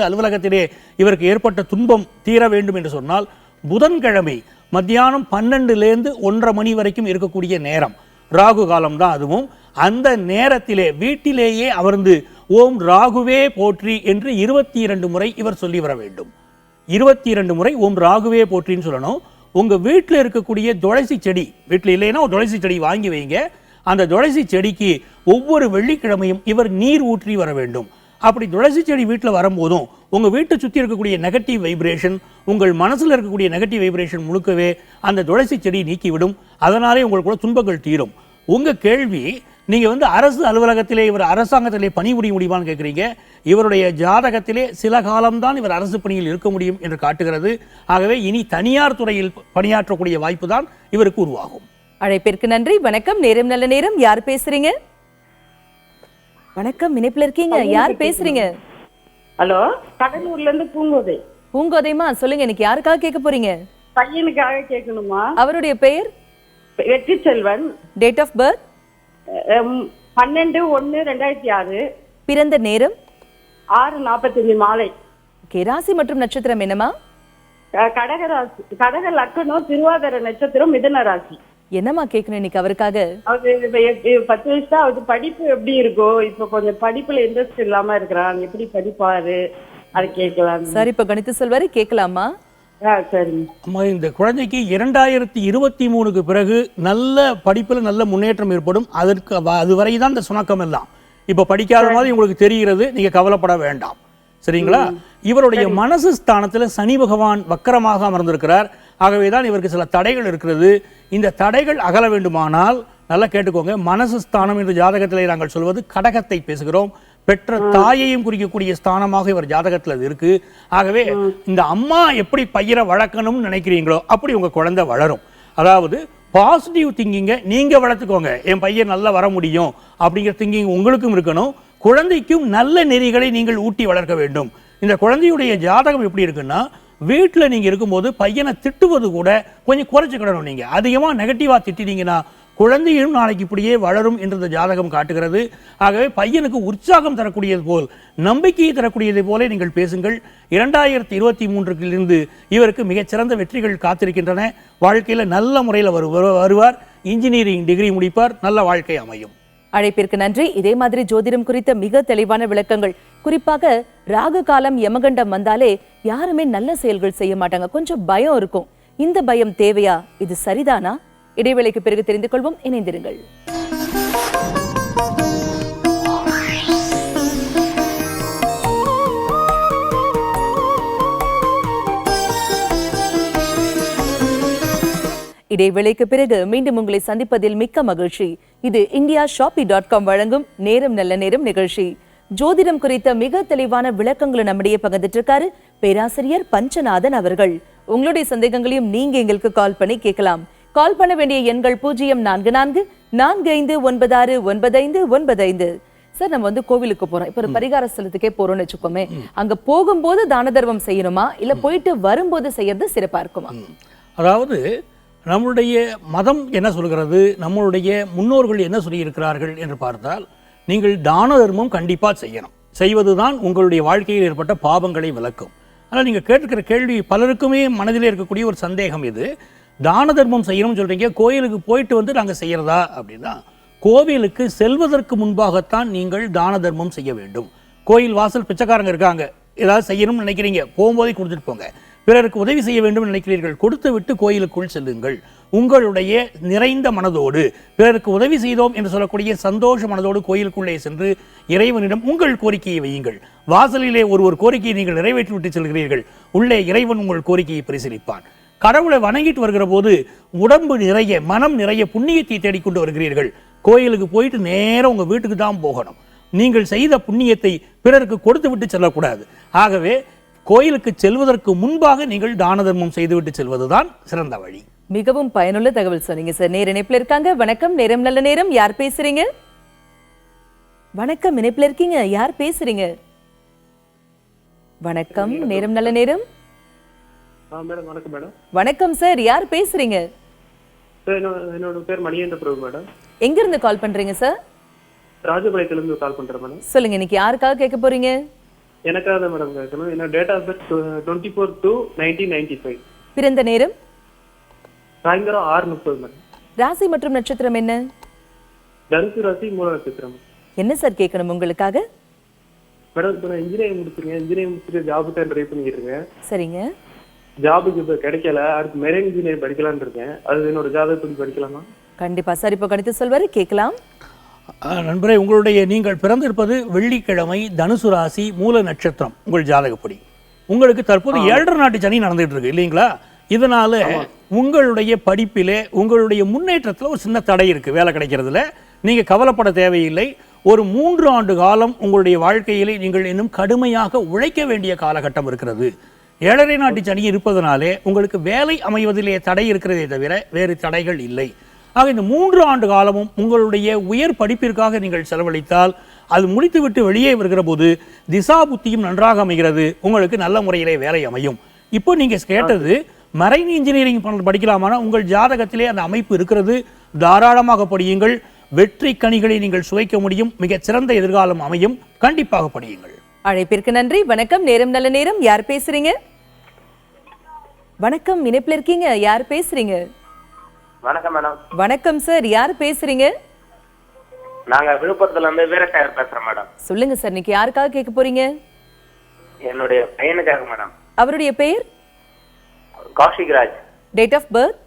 அலுவலகத்திலே இவருக்கு ஏற்பட்ட துன்பம் தீர வேண்டும் என்று சொன்னால், புதன்கிழமை மத்தியானம் 12லேருந்து 1:30 மணி வரைக்கும் இருக்கக்கூடிய நேரம் ராகு காலம் தான். அதுவும் அந்த நேரத்திலே வீட்டிலேயே அமர்ந்து ஓம் ராகுவே போற்றி என்று 22 முறை இவர் சொல்லி வர வேண்டும். 22 முறை ஓம் ராகுவே போற்றின்னு சொல்லணும். உங்க வீட்டில் இருக்கக்கூடிய துளசி செடி, வீட்டில் இல்லைன்னா துளசி செடி வாங்கி வைங்க. அந்த துளசி செடிக்கு ஒவ்வொரு வெள்ளிக்கிழமையும் இவர் நீர் ஊற்றி வர வேண்டும். அப்படி துளசி செடி வீட்டில் வரும்போதும் உங்க வீட்டை சுற்றி இருக்கக்கூடிய நெகட்டிவ் வைப்ரேஷன், உங்கள் மனசில் இருக்கக்கூடிய நெகட்டிவ் வைப்ரேஷன் முழுக்கவே அந்த துளசி செடி நீக்கிவிடும். அதனாலே உங்களுக்கு கூட துன்பங்கள் தீரும். உங்க கேள்வி, நீங்க அரசு அலுவலகத்திலே இவர் அரசாங்கத்திலே பணிபுரிய முடியுமான்னு கேட்குறீங்க. இவருடைய ஜாதகத்திலே சில காலம்தான் இவர் அரசு பணியில் இருக்க முடியும் என்று காட்டுகிறது. ஆகவே இனி தனியார் துறையில் பணியாற்றக்கூடிய வாய்ப்பு தான் இவருக்கு உருவாகும். அழைப்பிற்கு நன்றி. வணக்கம், நேரம் நல்ல நேரம். யார் பேசுறீங்க? வணக்கம், இணைப்புல இருக்கீங்க. யார் பேசுறீங்க? ஹலோ, கடலூர்ல இருந்து பூங்கோதை. பூங்கோதைமா, சொல்லுங்க, எனக்கு யாருக்காக கேட்க போறீங்க? பையனுக்காக கேட்கணுமா? அவருடைய பெயர்? வெற்றி செல்வன். Date of birth? 12/1/2006. பிறந்த நேரம்? 6:45 மாலை. ஓகே. ராசி மற்றும் நட்சத்திரம் என்னமா? கடகராசி. கடக லக்னம், திருவாதிரை நட்சத்திரம், மிதுன ராசி. என்னமா கேட்கணும் இன்னைக்கு அவருக்காக? அவரு 10 வயசு தான். அவருக்கு படிப்பு எப்படி இருக்கும்? இப்ப கொஞ்சம் படிப்புல இன்ட்ரெஸ்ட் இல்லாம இருக்கிறான், எப்படி படிப்பாரு அது கேட்கலாம். சரி, இப்ப கணித்து சொல்வாரு, கேட்கலாமா? அம்மா, இந்த குழந்தைக்கு 2023க்கு பிறகு நல்ல படிப்பில் நல்ல முன்னேற்றம் ஏற்படும். அதற்கு அதுவரை தான் இந்த சுணக்கம் எல்லாம். இப்போ படிக்காத மாதிரி உங்களுக்கு தெரிகிறது, நீங்க கவலைப்பட வேண்டாம், சரிங்களா? இவருடைய மனசு ஸ்தானத்தில் சனி பகவான் வக்கரமாக அமர்ந்திருக்கிறார். ஆகவே தான் இவருக்கு சில தடைகள் இருக்கிறது. இந்த தடைகள் அகல வேண்டுமானால் நல்லா கேட்டுக்கோங்க. மனசு ஸ்தானம் என்று ஜாதகத்திலே நாங்கள் சொல்வது கடகத்தை பேசுகிறோம். பெற்ற தாயையும் குறிக்கக்கூடிய ஸ்தானமாக இவர் ஜாதகத்தில் அது இருக்கு. ஆகவே இந்த அம்மா எப்படி பையனை வளர்க்கணும்னு நினைக்கிறீங்களோ அப்படி உங்க குழந்தை வளரும். அதாவது பாசிட்டிவ் திங்கிங்கை நீங்க வளர்த்துக்கோங்க. என் பையன் நல்லா வர முடியும் அப்படிங்கிற திங்கிங் உங்களுக்கும் இருக்கணும். குழந்தைக்கும் நல்ல நெறிகளை நீங்கள் ஊட்டி வளர்க்க வேண்டும். இந்த குழந்தையுடைய ஜாதகம் எப்படி இருக்குன்னா, வீட்டில் நீங்கள் இருக்கும்போது பையனை திட்டுவது கூட கொஞ்சம் குறைச்சிக்கிடணும். நீங்கள் அதிகமாக நெகட்டிவாக திட்டினீங்கன்னா குழந்தையும் நாளைக்கு இப்படியே வளரும் என்று இந்த ஜாதகம் காட்டுகிறது. ஆகவே பையனுக்கு உற்சாகம் தரக்கூடியது போல், நம்பிக்கையை தரக்கூடியதை போல நீங்கள் பேசுங்கள். 2023 இவருக்கு மிகச்சிறந்த வெற்றிகள் காத்திருக்கின்றன. வாழ்க்கையில் நல்ல முறையில் வருவார். இன்ஜினியரிங் டிகிரி முடிப்பார். நல்ல வாழ்க்கை அமையும். அழைப்பிற்கு நன்றி. இதே மாதிரி ஜோதிடம் குறித்த மிக தெளிவான விளக்கங்கள், குறிப்பாக ராகு காலம் யமகண்டம் வந்தாலே யாருமே நல்ல செயல்கள் செய்ய மாட்டாங்க. கொஞ்சம் பயம் இருக்கும். இந்த பயம் தேவையா? இது சரிதானா? இடைவேளைக்கு பிறகு தெரிந்து கொள்வோம். இணைந்திருங்கள். இடைவேளைக்கு பிறகு மீண்டும் உங்களை சந்திப்பதில் மிக்க மகிழ்ச்சி. இது indiashopee.com வழங்கும் நேரம் நல்ல நேரம் நிகழ்ச்சி. ஜோதிடம் குறித்த மிக தெளிவான விளக்கங்களை நம்மிடையே பகிர்ந்துட்டு இருக்காரு பேராசிரியர் பஞ்சநாதன் அவர்கள். உங்களுடைய சந்தேகங்களையும் நீங்க எங்களுக்கு கால் பண்ணி கேட்கலாம். கால் பண்ண வேண்டிய எண்கள் 0444459595. சார், நம்ம கோவிலுக்கு போறோம். இப்ப ஒரு பரிகார ஸ்தலத்துக்கே போறோம்னு வச்சுக்கோமே, அங்க போகும்போது தான தர்மம் செய்யணுமா இல்ல போயிட்டு வரும்போது செய்யறது சிறப்பா இருக்குமா? அதாவது நம்மளுடைய மதம் என்ன சொல்கிறது, நம்மளுடைய முன்னோர்கள் என்ன சொல்லியிருக்கிறார்கள் என்று பார்த்தால், நீங்கள் தான தர்மம் கண்டிப்பாக செய்யணும். செய்வதுதான் உங்களுடைய வாழ்க்கையில் ஏற்பட்ட பாவங்களை விளக்கும். ஆனால் நீங்கள் கேட்கிற கேள்வி பலருக்குமே மனதில் இருக்கக்கூடிய ஒரு சந்தேகம். இது தான தர்மம் செய்யணும்னு சொல்கிறீங்க, கோயிலுக்கு போயிட்டு வந்து நாங்கள் செய்கிறதா அப்படின்னா, கோவிலுக்கு செல்வதற்கு முன்பாகத்தான் நீங்கள் தான தர்மம் செய்ய வேண்டும். கோயில் வாசல் பிச்சைக்காரங்க இருக்காங்க, ஏதாவது செய்யணும்னு நினைக்கிறீங்க, போகும்போதே கொடுத்துட்டு போங்க. பிறருக்கு உதவி செய்ய வேண்டும் நினைக்கிறீர்கள், கொடுத்து விட்டு கோயிலுக்குள் செல்லுங்கள். உங்களுடைய நிறைந்த மனதோடு பிறருக்கு உதவி செய்தோம் என்று சொல்லக்கூடிய சந்தோஷ மனதோடு கோயிலுக்குள்ளே சென்று இறைவனிடம் உங்கள் கோரிக்கையை வையுங்கள். வாசலிலே ஒரு கோரிக்கையை நீங்கள் நிறைவேற்றி விட்டு செல்கிறீர்கள், உள்ளே இறைவன் உங்கள் கோரிக்கையை பரிசீலிப்பான். கடவுளை வணங்கிட்டு வருகிற போது உடம்பு நிறைய மனம் நிறைய புண்ணியத்தை தேடிக்கொண்டு வருகிறீர்கள். கோயிலுக்கு போயிட்டு நேரம் உங்கள் வீட்டுக்கு தான் போகணும். நீங்கள் செய்த புண்ணியத்தை பிறருக்கு கொடுத்து விட்டு செல்லக்கூடாது. ஆகவே கோயிலுக்கு செல்வதற்கு முன்பாக நீங்கள் தான தர்மம் செய்துவிட்டு செல்வதுதான் சிறந்த வழி. மிகவும் பயனுள்ள தகவல் சொன்னீங்க சார். நேர இணைப்புல இருக்காங்க. வணக்கம், நேரம் நல்ல நேரம். யார் பேசுறீங்க? வணக்கம், இணைப்புல இருக்கீங்க. யார் பேசுறீங்க? வணக்கம், நேரம் நல்ல நேரம். மேடம் வணக்கம் மேடம். வணக்கம் சார், யார் பேசுறீங்க? என்னோட பேர் மணிகண்ட பிரபு மேடம். எங்க இருந்து கால் பண்றீங்க சார்? ராஜபாளையத்துல இருந்து கால் பண்றேன் மேடம். சொல்லுங்க, இன்னைக்கு யாருக்காக கேட்க போறீங்க? எனக்காக தான் மேடம் கேட்கணும். என்ன டேட் ஆஃப் பர்த் 24/2/1995. பிறந்த நேரம் சாயங்காலம் 6:30 மேடம். ராசி மற்றும் நட்சத்திரம் என்ன? தனுசு ராசி, மூல நட்சத்திரம். என்ன சார் கேட்கணும் உங்களுக்காக? மேடம் இப்போ நான் இன்ஜினியரிங் முடிச்சிருக்கேன். இன்ஜினியரிங் முடிச்சுட்டு ஜாபுக்கு ட்ரை பண்ணிட்டு இருக்கேன். சரிங்க. ஜாபுக்கு இப்போ கிடைக்கல. அடுத்து மெரைன் இன்ஜினியர் படிக்கலான்னு இருக்கேன். அது என்னோட ஜாதகத்துக்கு படிக்கலாமா? கண்டிப்பா சார், இப்போ கணித்து சொல்வாரு, கேட்கலாம். நண்பரே, உங்களுடைய நீங்கள் பிறந்திருப்பது வெள்ளிக்கிழமை, தனுசு ராசி, மூல நட்சத்திரம். உங்கள் ஜாதகப்படி உங்களுக்கு தற்போது 7.5 நாட்டு சனி நடந்துட்டு இருக்கு இல்லைங்களா? இதனால உங்களுடைய படிப்பிலே உங்களுடைய முன்னேற்றத்தில் ஒரு சின்ன தடை இருக்கு. வேலை கிடைக்கிறதுல நீங்க கவலைப்பட தேவையில்லை. ஒரு 3 ஆண்டு காலம் உங்களுடைய வாழ்க்கையிலே நீங்கள் இன்னும் கடுமையாக உழைக்க வேண்டிய காலகட்டம் இருக்கிறது. 7.5 நாட்டு சனி இருப்பதனாலே உங்களுக்கு வேலை அமைவதிலே தடை இருக்கிறதே தவிர வேறு தடைகள் இல்லை. ஆக இந்த 3 ஆண்டு காலமும் உங்களுடைய உயர் படிப்பிற்காக நீங்கள் செலவழித்தால் அது முடித்துவிட்டு வெளியே வருகிற போது திசா புத்தியும் நன்றாக அமைகிறது. உங்களுக்கு நல்ல முறையிலே வேலை அமையும். இப்போ நீங்க கேட்டது மரைன் இன்ஜினியரிங் படிக்கலாமான உங்கள் ஜாதகத்திலே அந்த அமைப்பு இருக்கிறது. தாராளமாக படியுங்கள். வெற்றி கனிகளை நீங்கள் சுவைக்க முடியும். மிகச் சிறந்த எதிர்காலம் அமையும். கண்டிப்பாக படியுங்கள். அழைப்பிற்கு நன்றி. வணக்கம், நேரம் நல்ல நேரம். யார் பேசுறீங்க? வணக்கம், இணைப்புல இருக்கீங்க. யார் பேசுறீங்க? வணக்கம் மேடம். வணக்கம் சார், யார் பேசுறீங்க? நாங்க விழுப்புரத்துல இருந்து வீரசாகர் பேசுறோம் மேடம். சொல்லுங்க சார், இன்னைக்கு யாருக்காக கேட்க போறீங்க? என்னுடைய பையனுக்காக மேடம். அவருடைய பெயர்? Kaushik Raj. Date of birth?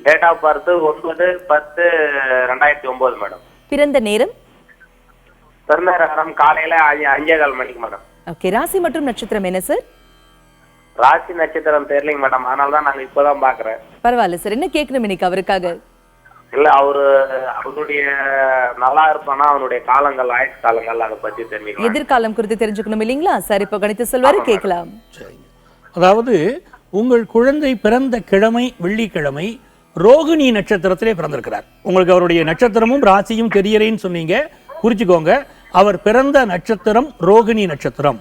Date of birth 9/10/2009 madam. பிறந்த நேரம்? பிறந்த நேரம் காலையில 5:15 மணிக்கு மேடம். ஓகே. ராசி மற்றும் நட்சத்திரம் என்ன சார்? ராசி நட்சத்திரம் தெரியலைங்க மேடம், அதனால தான் நாங்க இப்பதான் பாக்குறேன். பரவாயில்ல சார், என்ன கேட்கணும் இன்னைக்கு அவருக்காக? இல்ல அவருடைய நல்லா இருப்பானா, அவனுடைய காலங்கள், ஆயுஷ் காலங்கள் அதை பத்தி தெரிஞ்சுக்கலாம். எதிர்காலம் குறித்து தெரிஞ்சுக்கணும் இல்லைங்களா சார்? இப்ப கணித்து சொல்வாரு, கேட்கலாம். அதாவது உங்கள் குழந்தை பிறந்த கிழமை வெள்ளிக்கிழமை ரோகிணி நட்சத்திரத்திலே பிறந்திருக்கிறார். உங்களுக்கு அவருடைய நட்சத்திரமும் ராசியும் தெரியறேன்னு சொன்னீங்க, குறிச்சுக்கோங்க. அவர் பிறந்த நட்சத்திரம் ரோகிணி நட்சத்திரம்,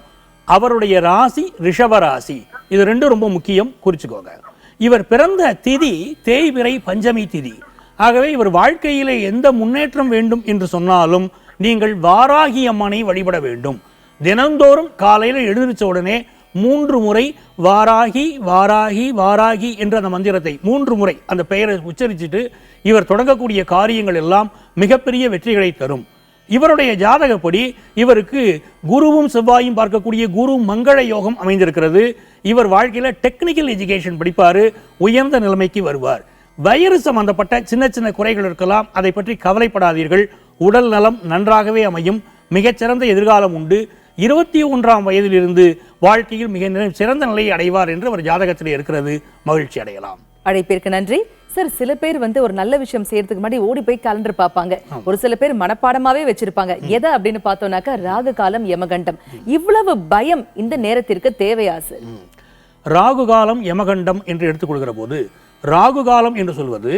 அவருடைய ராசி ரிஷப ராசி. இது ரெண்டும் ரொம்ப முக்கியம், குறிச்சுக்கோங்க. இவர் பிறந்த திதி தேய்பிறை பஞ்சமி திதி. ஆகவே இவர் வாழ்க்கையிலே எந்த முன்னேற்றம் வேண்டும் என்று சொன்னாலும் நீங்கள் வாராகி அம்மனை வழிபட வேண்டும். தினந்தோறும் காலையில் எழுந்திருச்ச உடனே 3 முறை வாராகி வாராகி வாராகி என்ற அந்த மந்திரத்தை 3 முறை அந்த பெயரை உச்சரிச்சுட்டு இவர் தொடங்கக்கூடிய காரியங்கள் எல்லாம் மிகப்பெரிய வெற்றிகளை தரும். இவருடைய ஜாதகப்படி இவருக்கு குருவும் செவ்வாயும் பார்க்கக்கூடிய குரு மங்கள யோகம் அமைந்திருக்கிறது. இவர் வாழ்க்கையில் டெக்னிக்கல் எஜுகேஷன் படிப்பார், உயர்ந்த நிலைமைக்கு வருவார். வயிறு சம்பந்தப்பட்ட சின்ன சின்ன குறைகள் இருக்கலாம், அதை பற்றி கவலைப்படாதீர்கள். உடல் நலம் நன்றாகவே அமையும், மிகச்சிறந்த எதிர்காலம் உண்டு. 21ஆம் வயதிலிருந்து வாழ்க்கையில் மிக சிறந்த நிலையை அடைவார் என்று ஒரு ஜாதகத்தில் இருக்கிறது. மகிழ்ச்சி அடையலாம். அழைப்பிற்கு நன்றி சார். சில பேர் ஒரு நல்ல விஷயம் செய்யறதுக்கு முன்னாடி ஓடி போய் கேலண்டர் பார்ப்பாங்க. ஒரு சில பேர் மனப்பாடமாவே வச்சிருப்பாங்க. எதை அப்படின்னு பார்த்தோம்னாக்கா ராகு காலம் யமகண்டம். இவ்வளவு பயம் இந்த நேரத்திற்கு தேவையா சார்? ராகு காலம் யமகண்டம் என்று எடுத்துக்கொள்கிற போது, ராகு காலம் என்று சொல்வது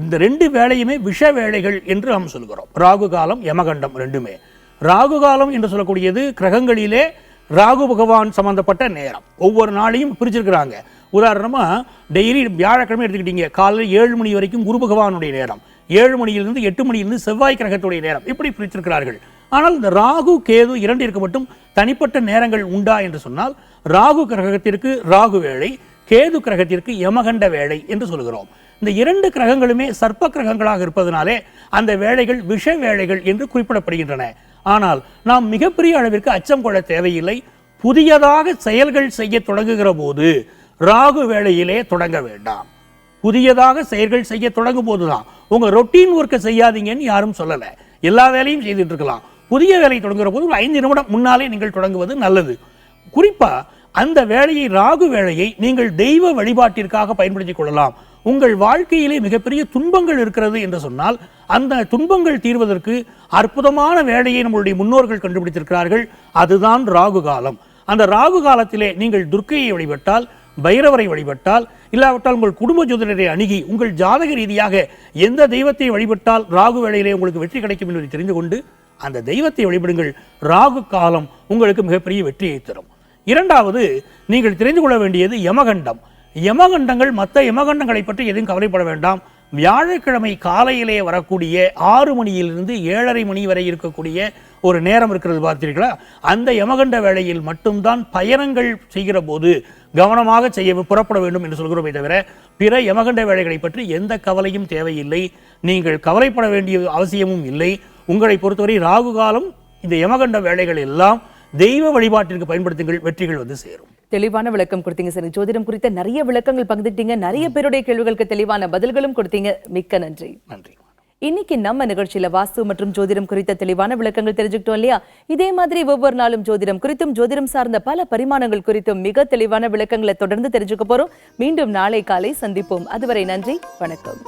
இந்த 2 வேளையுமே விஷ வேளைகள் என்று நாம் சொல்கிறோம். ராகு காலம் யமகண்டம் ரெண்டுமே. ராகு காலம் என்று சொல்லக்கூடியது கிரகங்களிலே ராகு பகவான் சம்பந்தப்பட்ட நேரம். ஒவ்வொரு நாளையும் பிரிச்சிருக்கிறாங்க. உதாரணமா டெய்லி வியாழக்கிழமை எடுத்துக்கிட்டீங்க, காலையில் 7 மணி வரைக்கும் குரு பகவானுடைய நேரம், 7 மணியிலிருந்து 8 மணியிலிருந்து செவ்வாய் கிரகத்துடைய நேரம், இப்படி பிரிச்சிருக்கிறார்கள். ஆனால் இந்த ராகு கேது இரண்டிற்கு மட்டும் தனிப்பட்ட நேரங்கள் உண்டா என்று சொன்னால், ராகு கிரகத்திற்கு ராகு வேளை, கேது கிரகத்திற்கு யமகண்ட வேளை என்று சொல்கிறோம். இந்த 2 கிரகங்களுமே சர்ப்ப கிரகங்களாக இருப்பதனாலே அந்த வேளைகள் விஷ வேளைகள் என்று குறிப்பிடப்படுகின்றன. ஆனால் நாம் மிகப்பெரிய அளவிற்கு அச்சம் கொள்ள தேவையில்லை. புதியதாக செயல்கள் செய்ய தொடங்குகிற போது ராகு வேளையிலே தொடங்க வேண்டாம். புதியதாக செயல்கள் செய்ய தொடங்கும் போதுதான். உங்க ரொட்டீன் ஒர்க்கை செய்யாதீங்கன்னு யாரும் சொல்லல, எல்லா வேலையும் செய்துட்டு இருக்கலாம். புதிய வேலை தொடங்குகிற போது ஒரு 5 நிமிடம் முன்னாலே நீங்கள் தொடங்குவது நல்லது. குறிப்பா அந்த வேலையை, ராகு வேளையை நீங்கள் தெய்வ வழிபாட்டிற்காக பயன்படுத்திக் கொள்ளலாம். உங்கள் வாழ்க்கையிலே மிகப்பெரிய துன்பங்கள் இருக்கிறது என்று சொன்னால் அந்த துன்பங்கள் தீர்வதற்கு அற்புதமான வேலையை நம்மளுடைய முன்னோர்கள் கண்டுபிடித்திருக்கிறார்கள். அதுதான் ராகு காலம். அந்த ராகு காலத்திலே நீங்கள் துர்க்கையை வழிபட்டால், பைரவரை வழிபட்டால், இல்லாவிட்டால் உங்கள் குடும்ப ஜோதிடரை அணுகி உங்கள் ஜாதக ரீதியாக எந்த தெய்வத்தை வழிபட்டால் ராகு வேளையிலே உங்களுக்கு வெற்றி கிடைக்கும் என்பதை தெரிந்து கொண்டு அந்த தெய்வத்தை வழிபடுங்கள். ராகு காலம் உங்களுக்கு மிகப்பெரிய வெற்றியை தரும். இரண்டாவது, நீங்கள் தெரிந்து கொள்ள வேண்டியது யமகண்டம். யமகண்டங்கள் மற்ற யமகண்டங்களை பற்றி எதுவும் கவலைப்பட வேண்டாம். வியாழக்கிழமை காலையிலே வரக்கூடிய 6 மணியிலிருந்து 7:30 மணி வரை இருக்கக்கூடிய ஒரு நேரம் இருக்கிறது, பார்த்தீர்களா? அந்த யமகண்ட வேளையில் மட்டும்தான் பயணங்கள் செய்கிற போது கவனமாக புறப்பட வேண்டும் என்று சொல்கிறோமே தவிர பிற யமகண்ட வேளைகளை பற்றி எந்த கவலையும் தேவையில்லை. நீங்கள் கவலைப்பட வேண்டிய அவசியமும் இல்லை. உங்களை பொறுத்தவரை ராகு காலம், இந்த யமகண்ட வேளைகள் எல்லாம் தெய்வ வழிபாட்டிற்கு பயன்படுத்துங்கள், வெற்றிகள் வந்து சேரும். தெளிவான விளக்கம் கொடுத்தீங்க சார். ஜோதிடம் குறித்த நிறைய விளக்கங்கள் பகிர்ந்துட்டீங்க. நிறைய பேருடைய கேள்விகளுக்கு தெளிவான பதில்களும் கொடுத்தீங்க. மிக்க நன்றி. நன்றி. இன்னைக்கு நம்ம நிகழ்ச்சியில வாஸ்து மற்றும் ஜோதிடம் குறித்த தெளிவான விளக்கங்கள் தெரிஞ்சுக்கிட்டோம் இல்லையா? இதே மாதிரி ஒவ்வொரு நாளும் ஜோதிடம் குறித்தும் ஜோதிடம் சார்ந்த பல பரிமாணங்கள் குறித்தும் மிக தெளிவான விளக்கங்களை தொடர்ந்து தெரிஞ்சுக்க போறோம். மீண்டும் நாளை காலை சந்திப்போம். அதுவரை நன்றி, வணக்கம்.